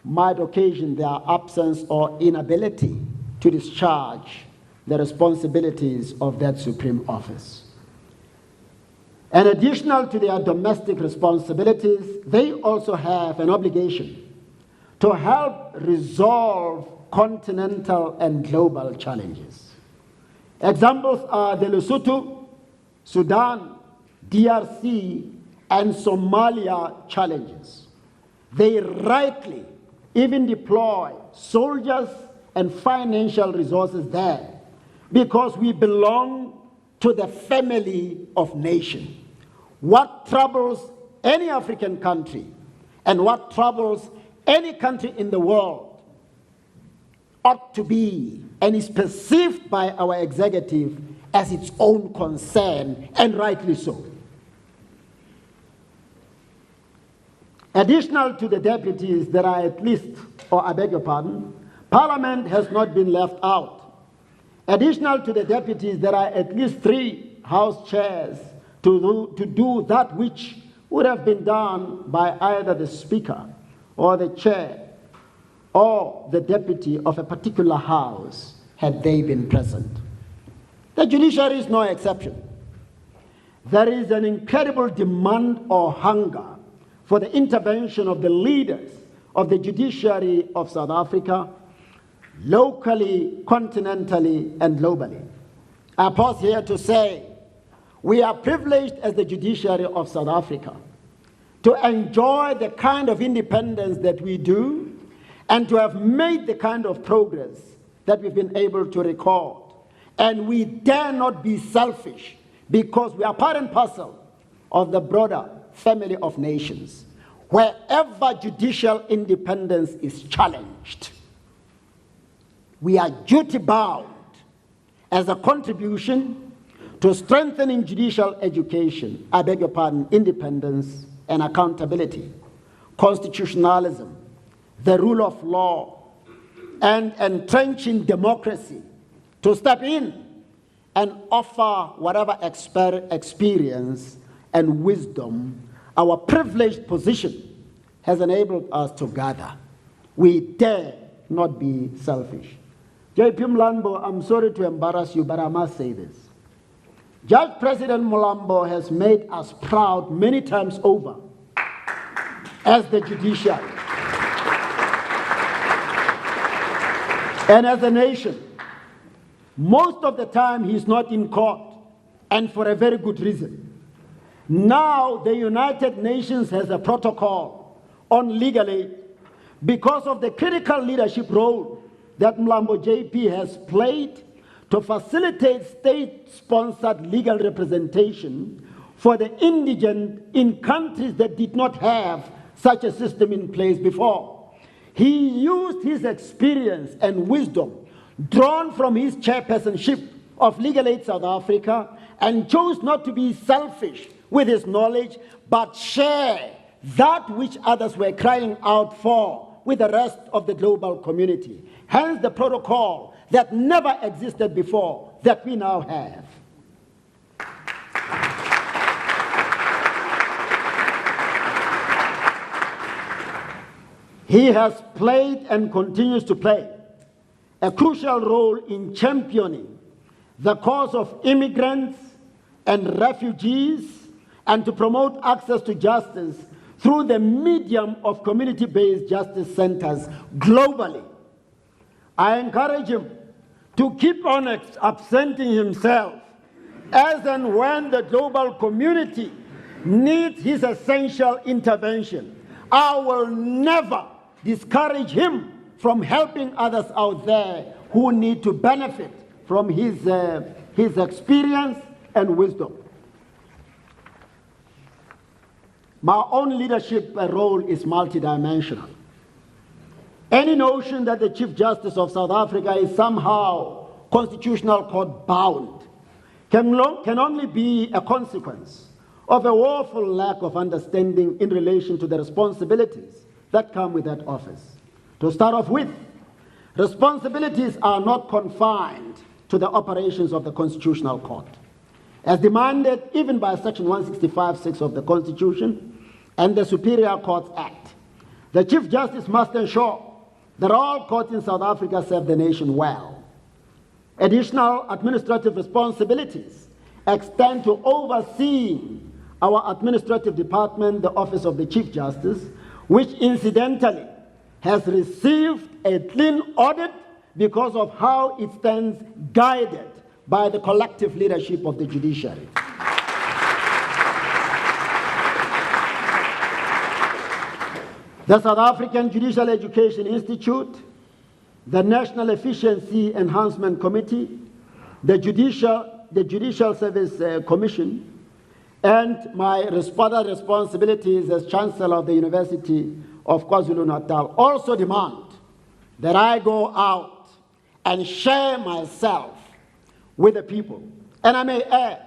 might occasion their absence or inability to discharge the responsibilities of that supreme office. And additional to their domestic responsibilities, they also have an obligation to help resolve continental and global challenges. Examples are the Lesotho, Sudan, DRC, and Somalia challenges. They rightly even deploy soldiers and financial resources there because we belong to the family of nations. What troubles any African country and what troubles any country in the world ought to be and is perceived by our executive as its own concern, and rightly so. Additional to the deputies, there are at least, or I beg your pardon, Parliament has not been left out. Additional to the deputies, there are at least 3 House chairs to do that which would have been done by either the Speaker or the Chair or the deputy of a particular House had they been present. The judiciary is no exception. There is an incredible demand or hunger for the intervention of the leaders of the judiciary of South Africa, locally, continentally, and globally. I pause here to say we are privileged as the judiciary of South Africa to enjoy the kind of independence that we do and to have made the kind of progress that we've been able to record. And we dare not be selfish because we are part and parcel of the broader family of nations. Wherever judicial independence is challenged, we are duty-bound as a contribution to strengthening judicial education, I beg your pardon, independence and accountability, constitutionalism, the rule of law, and entrenching democracy, to step in and offer whatever experience and wisdom our privileged position has enabled us to gather. We dare not be selfish. JP Mlambo, I'm sorry to embarrass you, but I must say this. Judge President Mlambo has made us proud many times over as the judiciary and as a nation. Most of the time he's not in court, and for a very good reason. Now the United Nations has a protocol on legal aid because of the critical leadership role that Mlambo JP has played to facilitate state-sponsored legal representation for the indigent in countries that did not have such a system in place before. He used his experience and wisdom drawn from his chairpersonship of Legal Aid South Africa and chose not to be selfish with his knowledge, but share that which others were crying out for with the rest of the global community. Hence the protocol that never existed before that we now have. He has played and continues to play a crucial role in championing the cause of immigrants and refugees and to promote access to justice through the medium of community-based justice centers globally. I encourage him to keep on absenting himself as and when the global community needs his essential intervention. I will never discourage him from helping others out there who need to benefit from his experience and wisdom. My own leadership role is multidimensional. Any notion that the Chief Justice of South Africa is somehow constitutional court bound can only be a consequence of a woeful lack of understanding in relation to the responsibilities that come with that office. To start off with, responsibilities are not confined to the operations of the Constitutional Court. As demanded even by Section 165(6) of the Constitution and the Superior Courts Act, the Chief Justice must ensure that all courts in South Africa serve the nation well. Additional administrative responsibilities extend to overseeing our administrative department, the Office of the Chief Justice, which incidentally has received a clean audit because of how it stands guided by the collective leadership of the judiciary. The South African Judicial Education Institute, the National Efficiency Enhancement Committee, the Judicial Service Commission, and my other responsibilities as Chancellor of the University of KwaZulu-Natal also demand that I go out and share myself with the people. And I may add,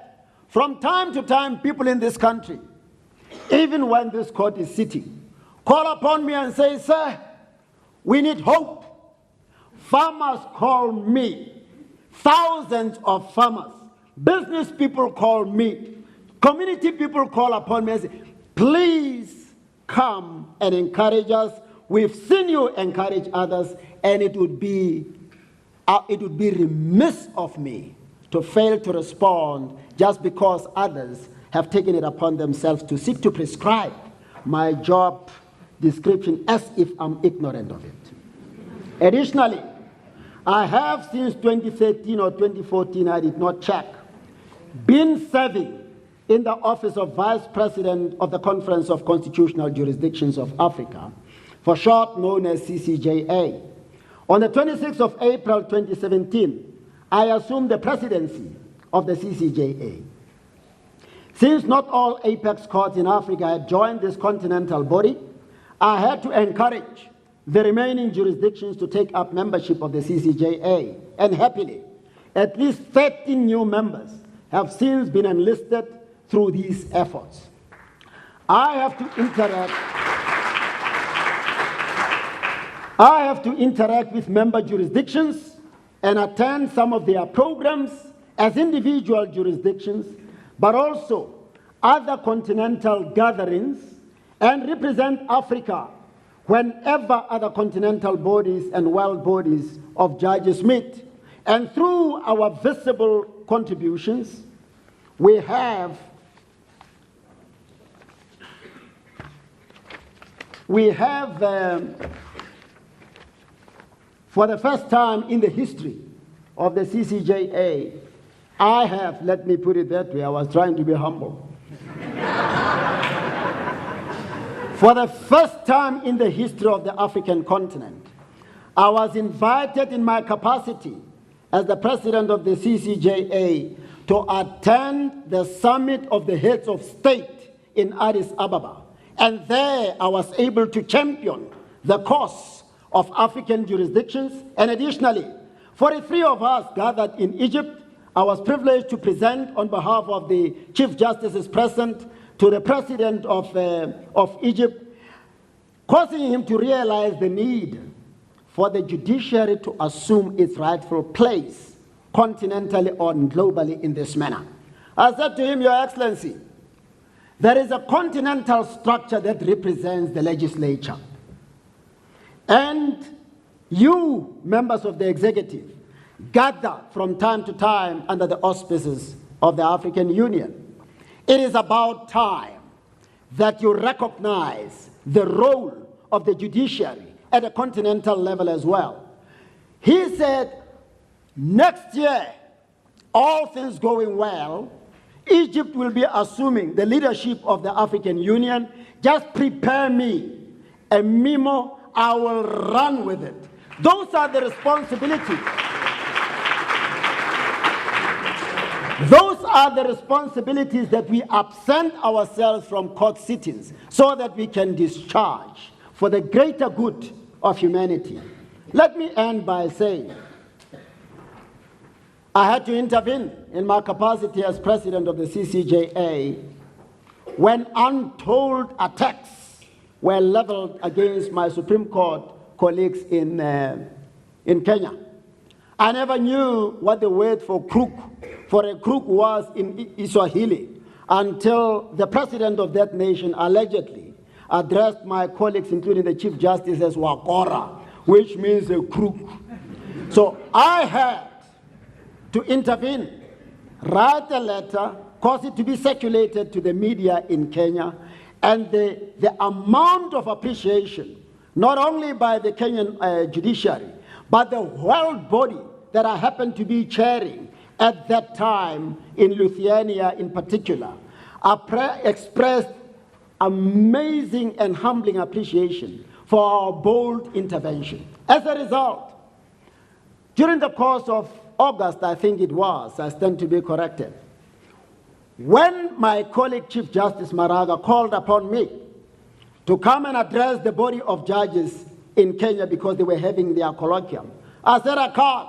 from time to time, people in this country, even when this court is sitting, call upon me and say, sir, we need hope. Farmers call me, thousands of farmers. Business people call me. Community people call upon me and say, please come and encourage us. We've seen you encourage others, and it would be remiss of me to fail to respond just because others have taken it upon themselves to seek to prescribe my job description as if I'm ignorant of it. Additionally, I have since 2013 or 2014, I did not check, been serving in the office of Vice President of the Conference of Constitutional Jurisdictions of Africa, for short known as CCJA. On the 26th of April 2017, I assumed the presidency of the CCJA. Since not all apex courts in Africa had joined this continental body, I had to encourage the remaining jurisdictions to take up membership of the CCJA. And happily, at least 13 new members have since been enlisted through these efforts. I have to interact with member jurisdictions and attend some of their programs as individual jurisdictions, but also other continental gatherings, and represent Africa whenever other continental bodies and world bodies of judges meet. And through our visible contributions, we have for the first time in the history of the CCJA, let me put it that way, I was trying to be humble. For the first time in the history of the African continent, I was invited in my capacity as the president of the CCJA to attend the summit of the heads of state in Addis Ababa. And there I was able to champion the cause of African jurisdictions. And additionally, 43 of us gathered in Egypt. I was privileged to present on behalf of the Chief Justices present to the President of Egypt, causing him to realize the need for the judiciary to assume its rightful place continentally or globally in this manner. I said to him, Your Excellency, there is a continental structure that represents the legislature. And you, members of the executive, gather from time to time under the auspices of the African Union. It is about time that you recognize the role of the judiciary at a continental level as well. He said, next year, all things going well, Egypt will be assuming the leadership of the African Union. Just prepare me a memo, I will run with it. Those are the responsibilities. Those are the responsibilities that we absent ourselves from court sittings so that we can discharge for the greater good of humanity. Let me end by saying, I had to intervene in my capacity as president of the CCJA when untold attacks were leveled against my Supreme Court colleagues in Kenya. I never knew what the word for a crook was in Swahili until the president of that nation allegedly addressed my colleagues, including the Chief Justice, as wakora, which means a crook. So I had to intervene, write a letter, cause it to be circulated to the media in Kenya, and the amount of appreciation, not only by the Kenyan judiciary, but the world body that I happened to be chairing at that time in Lithuania in particular, expressed amazing and humbling appreciation for our bold intervention. As a result, during the course of August, I think it was, I stand to be corrected, when my colleague Chief Justice Maraga called upon me to come and address the body of judges in Kenya because they were having their colloquium, I said I can't.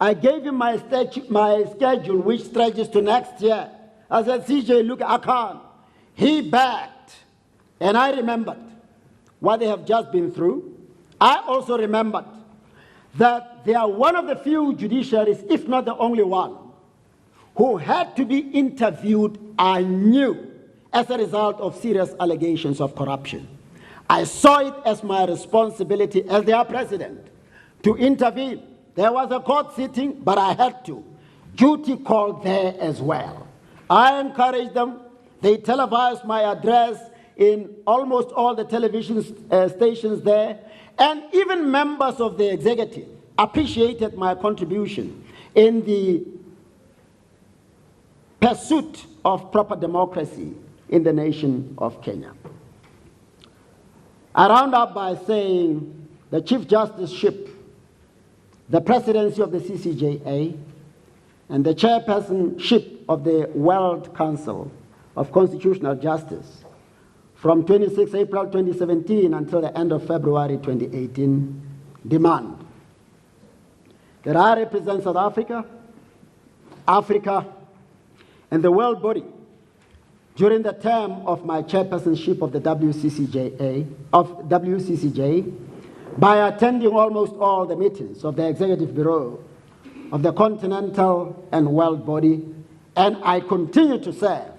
I gave him my schedule, which stretches to next year. I said, CJ, look, I can't. He backed, and I remembered what they have just been through. I also remembered that they are one of the few judiciaries, if not the only one, who had to be interviewed anew as a result of serious allegations of corruption. I saw it as my responsibility as their president to intervene. There was a court sitting, but I had to. Duty called there as well. I encouraged them. They televised my address in almost all the television stations there, and even members of the executive appreciated my contribution in the pursuit of proper democracy in the nation of Kenya. I round up by saying the Chief Justiceship, the presidency of the CCJA, and the chairpersonship of the World Council of Constitutional Justice from 26 April 2017 until the end of February 2018 demand that I represent South Africa, Africa, and the world body during the term of my chairpersonship of the WCCJ by attending almost all the meetings of the Executive Bureau of the Continental and World Body, and I continue to serve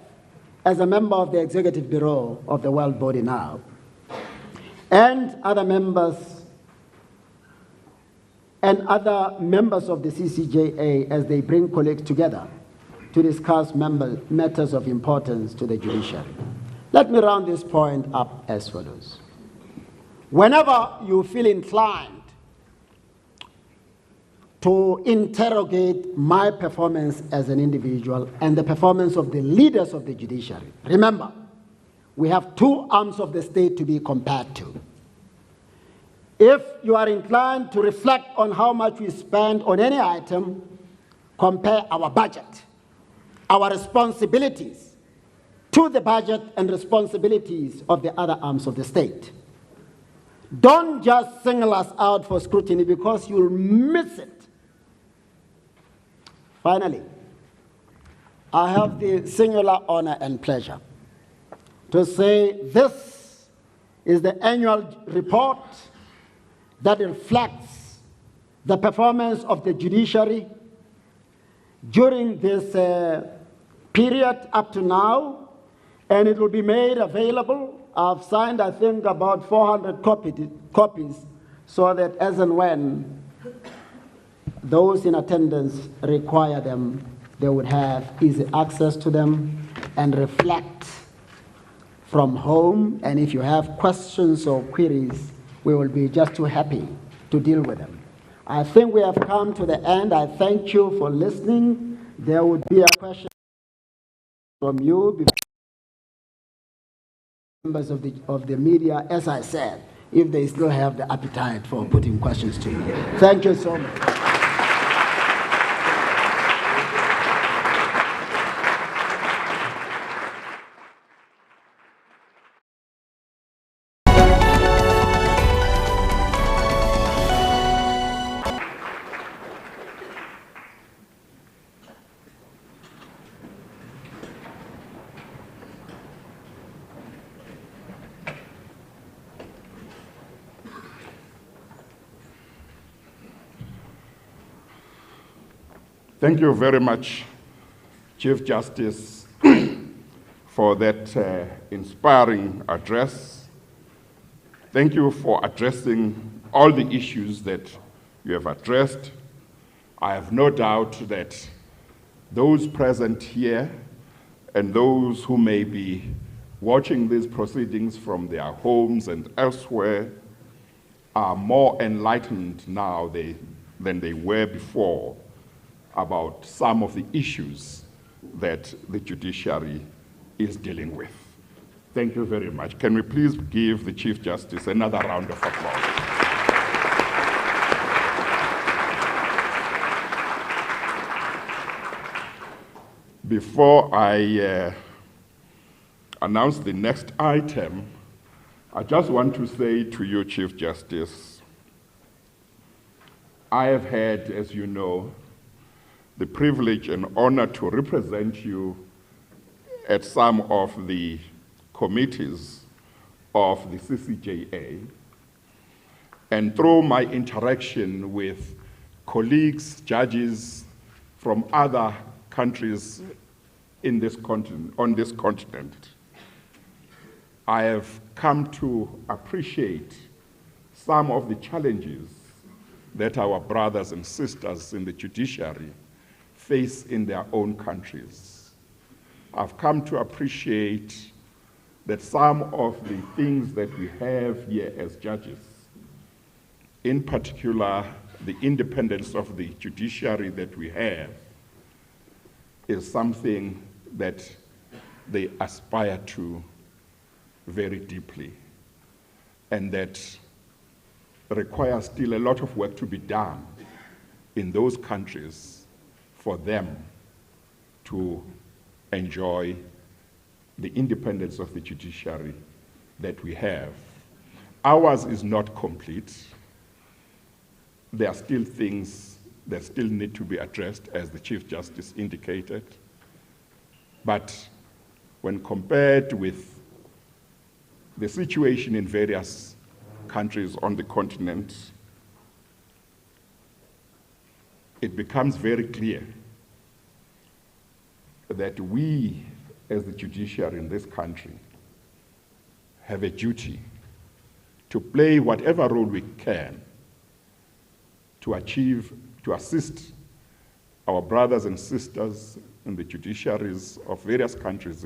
as a member of the Executive Bureau of the World Body now, and other members of the CCJA as they bring colleagues together to discuss matters of importance to the judiciary. Let me round this point up as follows. Whenever you feel inclined to interrogate my performance as an individual and the performance of the leaders of the judiciary, remember, we have two arms of the state to be compared to. If you are inclined to reflect on how much we spend on any item, compare our budget, our responsibilities to the budget and responsibilities of the other arms of the state. Don't just single us out for scrutiny because you'll miss it. Finally, I have the singular honor and pleasure to say this is the annual report that reflects the performance of the judiciary during this period up to now, and it will be made available. I've signed, I think, about 400 copies so that as and when those in attendance require them, they would have easy access to them and reflect from home. And if you have questions or queries, we will be just too happy to deal with them. I think we have come to the end. I thank you for listening. There would be a question from you before members of the media, as I said, if they still have the appetite for putting questions to me. Thank you so much. Thank you very much, Chief Justice, for that inspiring address. Thank you for addressing all the issues that you have addressed. I have no doubt that those present here and those who may be watching these proceedings from their homes and elsewhere are more enlightened now than they were before about some of the issues that the judiciary is dealing with. Thank you very much. Can we please give the Chief Justice another round of applause? Before I announce the next item, I just want to say to you, Chief Justice, I have had, as you know, the privilege and honor to represent you at some of the committees of the CCJA. And through my interaction with colleagues, judges from other countries in this continent, on this continent, I have come to appreciate some of the challenges that our brothers and sisters in the judiciary face in their own countries. I've come to appreciate that some of the things that we have here as judges, in particular the independence of the judiciary that we have, is something that they aspire to very deeply, and that requires still a lot of work to be done in those countries for them to enjoy the independence of the judiciary that we have. Ours is not complete. There are still things that still need to be addressed, as the Chief Justice indicated. But when compared with the situation in various countries on the continent, it becomes very clear that we, as the judiciary in this country, have a duty to play whatever role we can to assist our brothers and sisters in the judiciaries of various countries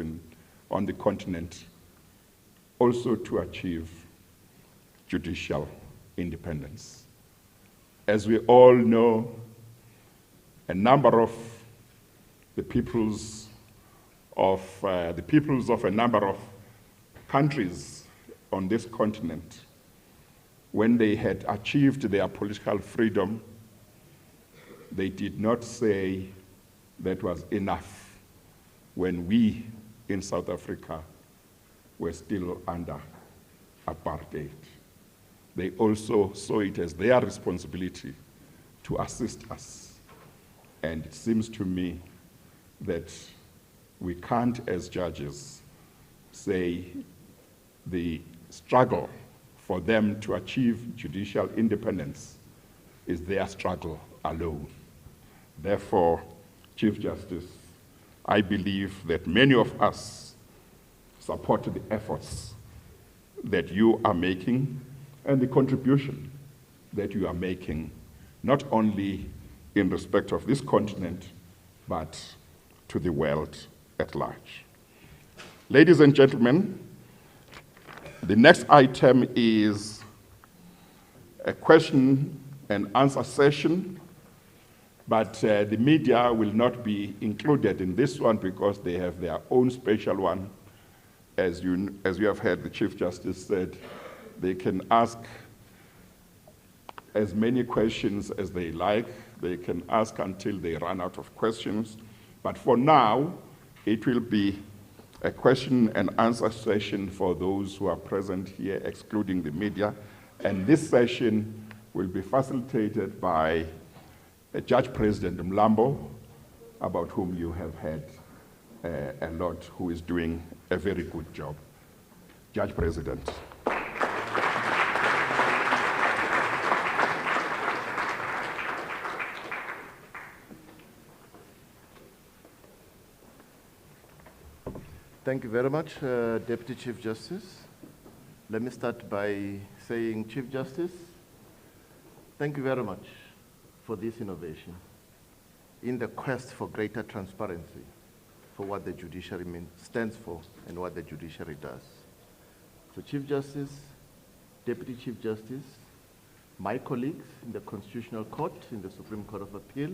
on the continent, also to achieve judicial independence. As we all know, a number of the peoples of a number of countries on this continent, when they had achieved their political freedom, they did not say that was enough when we in South Africa were still under apartheid. They also saw it as their responsibility to assist us. And it seems to me that we can't, as judges, say the struggle for them to achieve judicial independence is their struggle alone. Therefore, Chief Justice, I believe that many of us support the efforts that you are making and the contribution that you are making, not only in respect of this continent, but to the world at large. Ladies and gentlemen, the next item is a question and answer session, but the media will not be included in this one because they have their own special one. As you have heard the Chief Justice said, they can ask as many questions as they like. They can ask until they run out of questions. But for now, it will be a question and answer session for those who are present here, excluding the media. And this session will be facilitated by Judge President Mlambo, about whom you have heard a lot, who is doing a very good job. Judge President. Thank you very much, Deputy Chief Justice. Let me start by saying, Chief Justice, thank you very much for this innovation in the quest for greater transparency for what the judiciary stands for and what the judiciary does. So Chief Justice, Deputy Chief Justice, my colleagues in the Constitutional Court, in the Supreme Court of Appeal,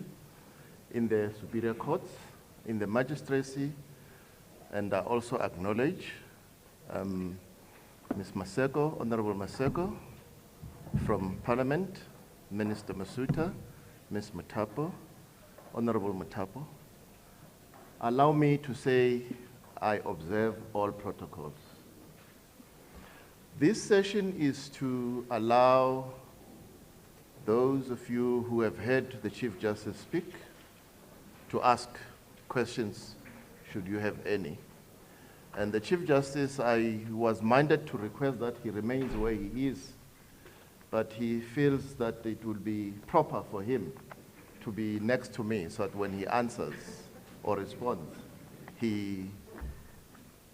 in the Superior Courts, in the magistracy, and I also acknowledge Ms. Maseko, Honorable Maseko from Parliament, Minister Masuta, Ms. Matapo, Honorable Matapo. Allow me to say I observe all protocols. This session is to allow those of you who have heard the Chief Justice speak to ask questions, should you have any. And the Chief Justice, I was minded to request that he remains where he is, but he feels that it will be proper for him to be next to me so that when he answers or responds, he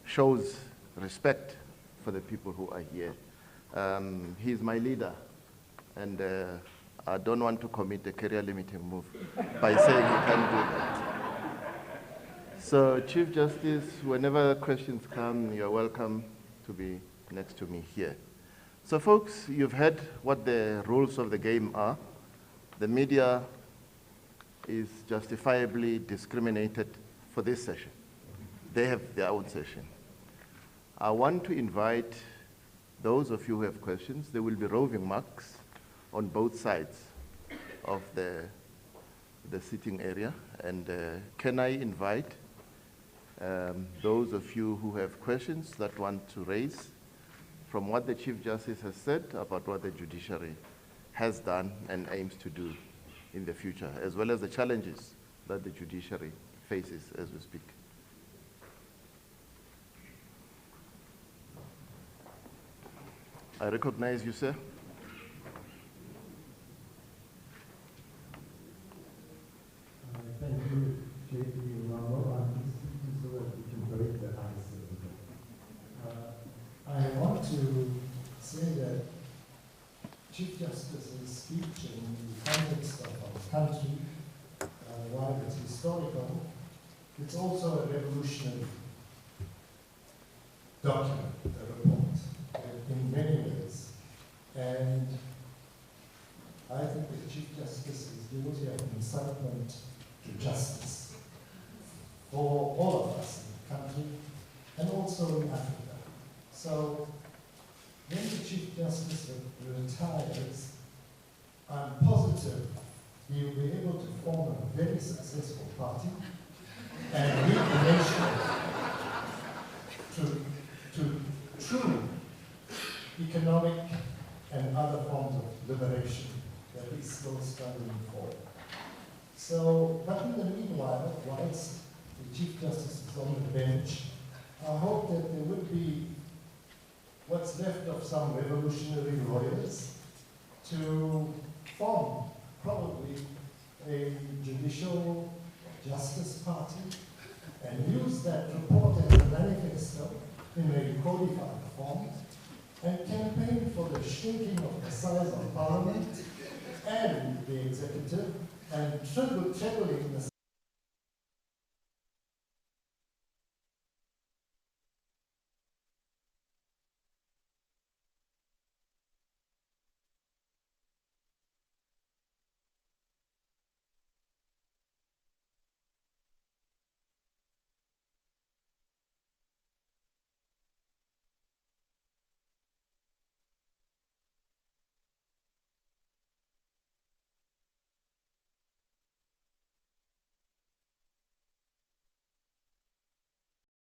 shows respect for the people who are here. He's my leader, and I don't want to commit a career-limiting move by saying he can't do that. So, Chief Justice, whenever questions come, you're welcome to be next to me here. So, folks, you've heard what the rules of the game are. The media is justifiably discriminated for this session. They have their own session. I want to invite those of you who have questions. There will be roving marks on both sides of the sitting area. And can I invite those of you who have questions that want to raise from what the Chief Justice has said about what the judiciary has done and aims to do in the future, as well as the challenges that the judiciary faces as we speak. I recognize you, sir. Thank you, JP Rambo. I'm speaking so that we can break the ice a little bit. I want to say that Chief Justice's speech in the context of our country, while it's historical, it's also a revolutionary document, a report, in many ways. And I think the Chief Justice is guilty of incitement to justice for all of us in the country and also in Africa. So when the Chief Justice retires, I'm positive he will be able to form a very successful party and lead the nation to true economic and other forms of liberation that he's still struggling for. So, but in the meanwhile, whilst the Chief Justice is on the bench, I hope that there would be what's left of some revolutionary lawyers to form probably a judicial justice party and use that report as a manifesto in a codified form and campaign for the shrinking of the size of Parliament and the executive and trebling the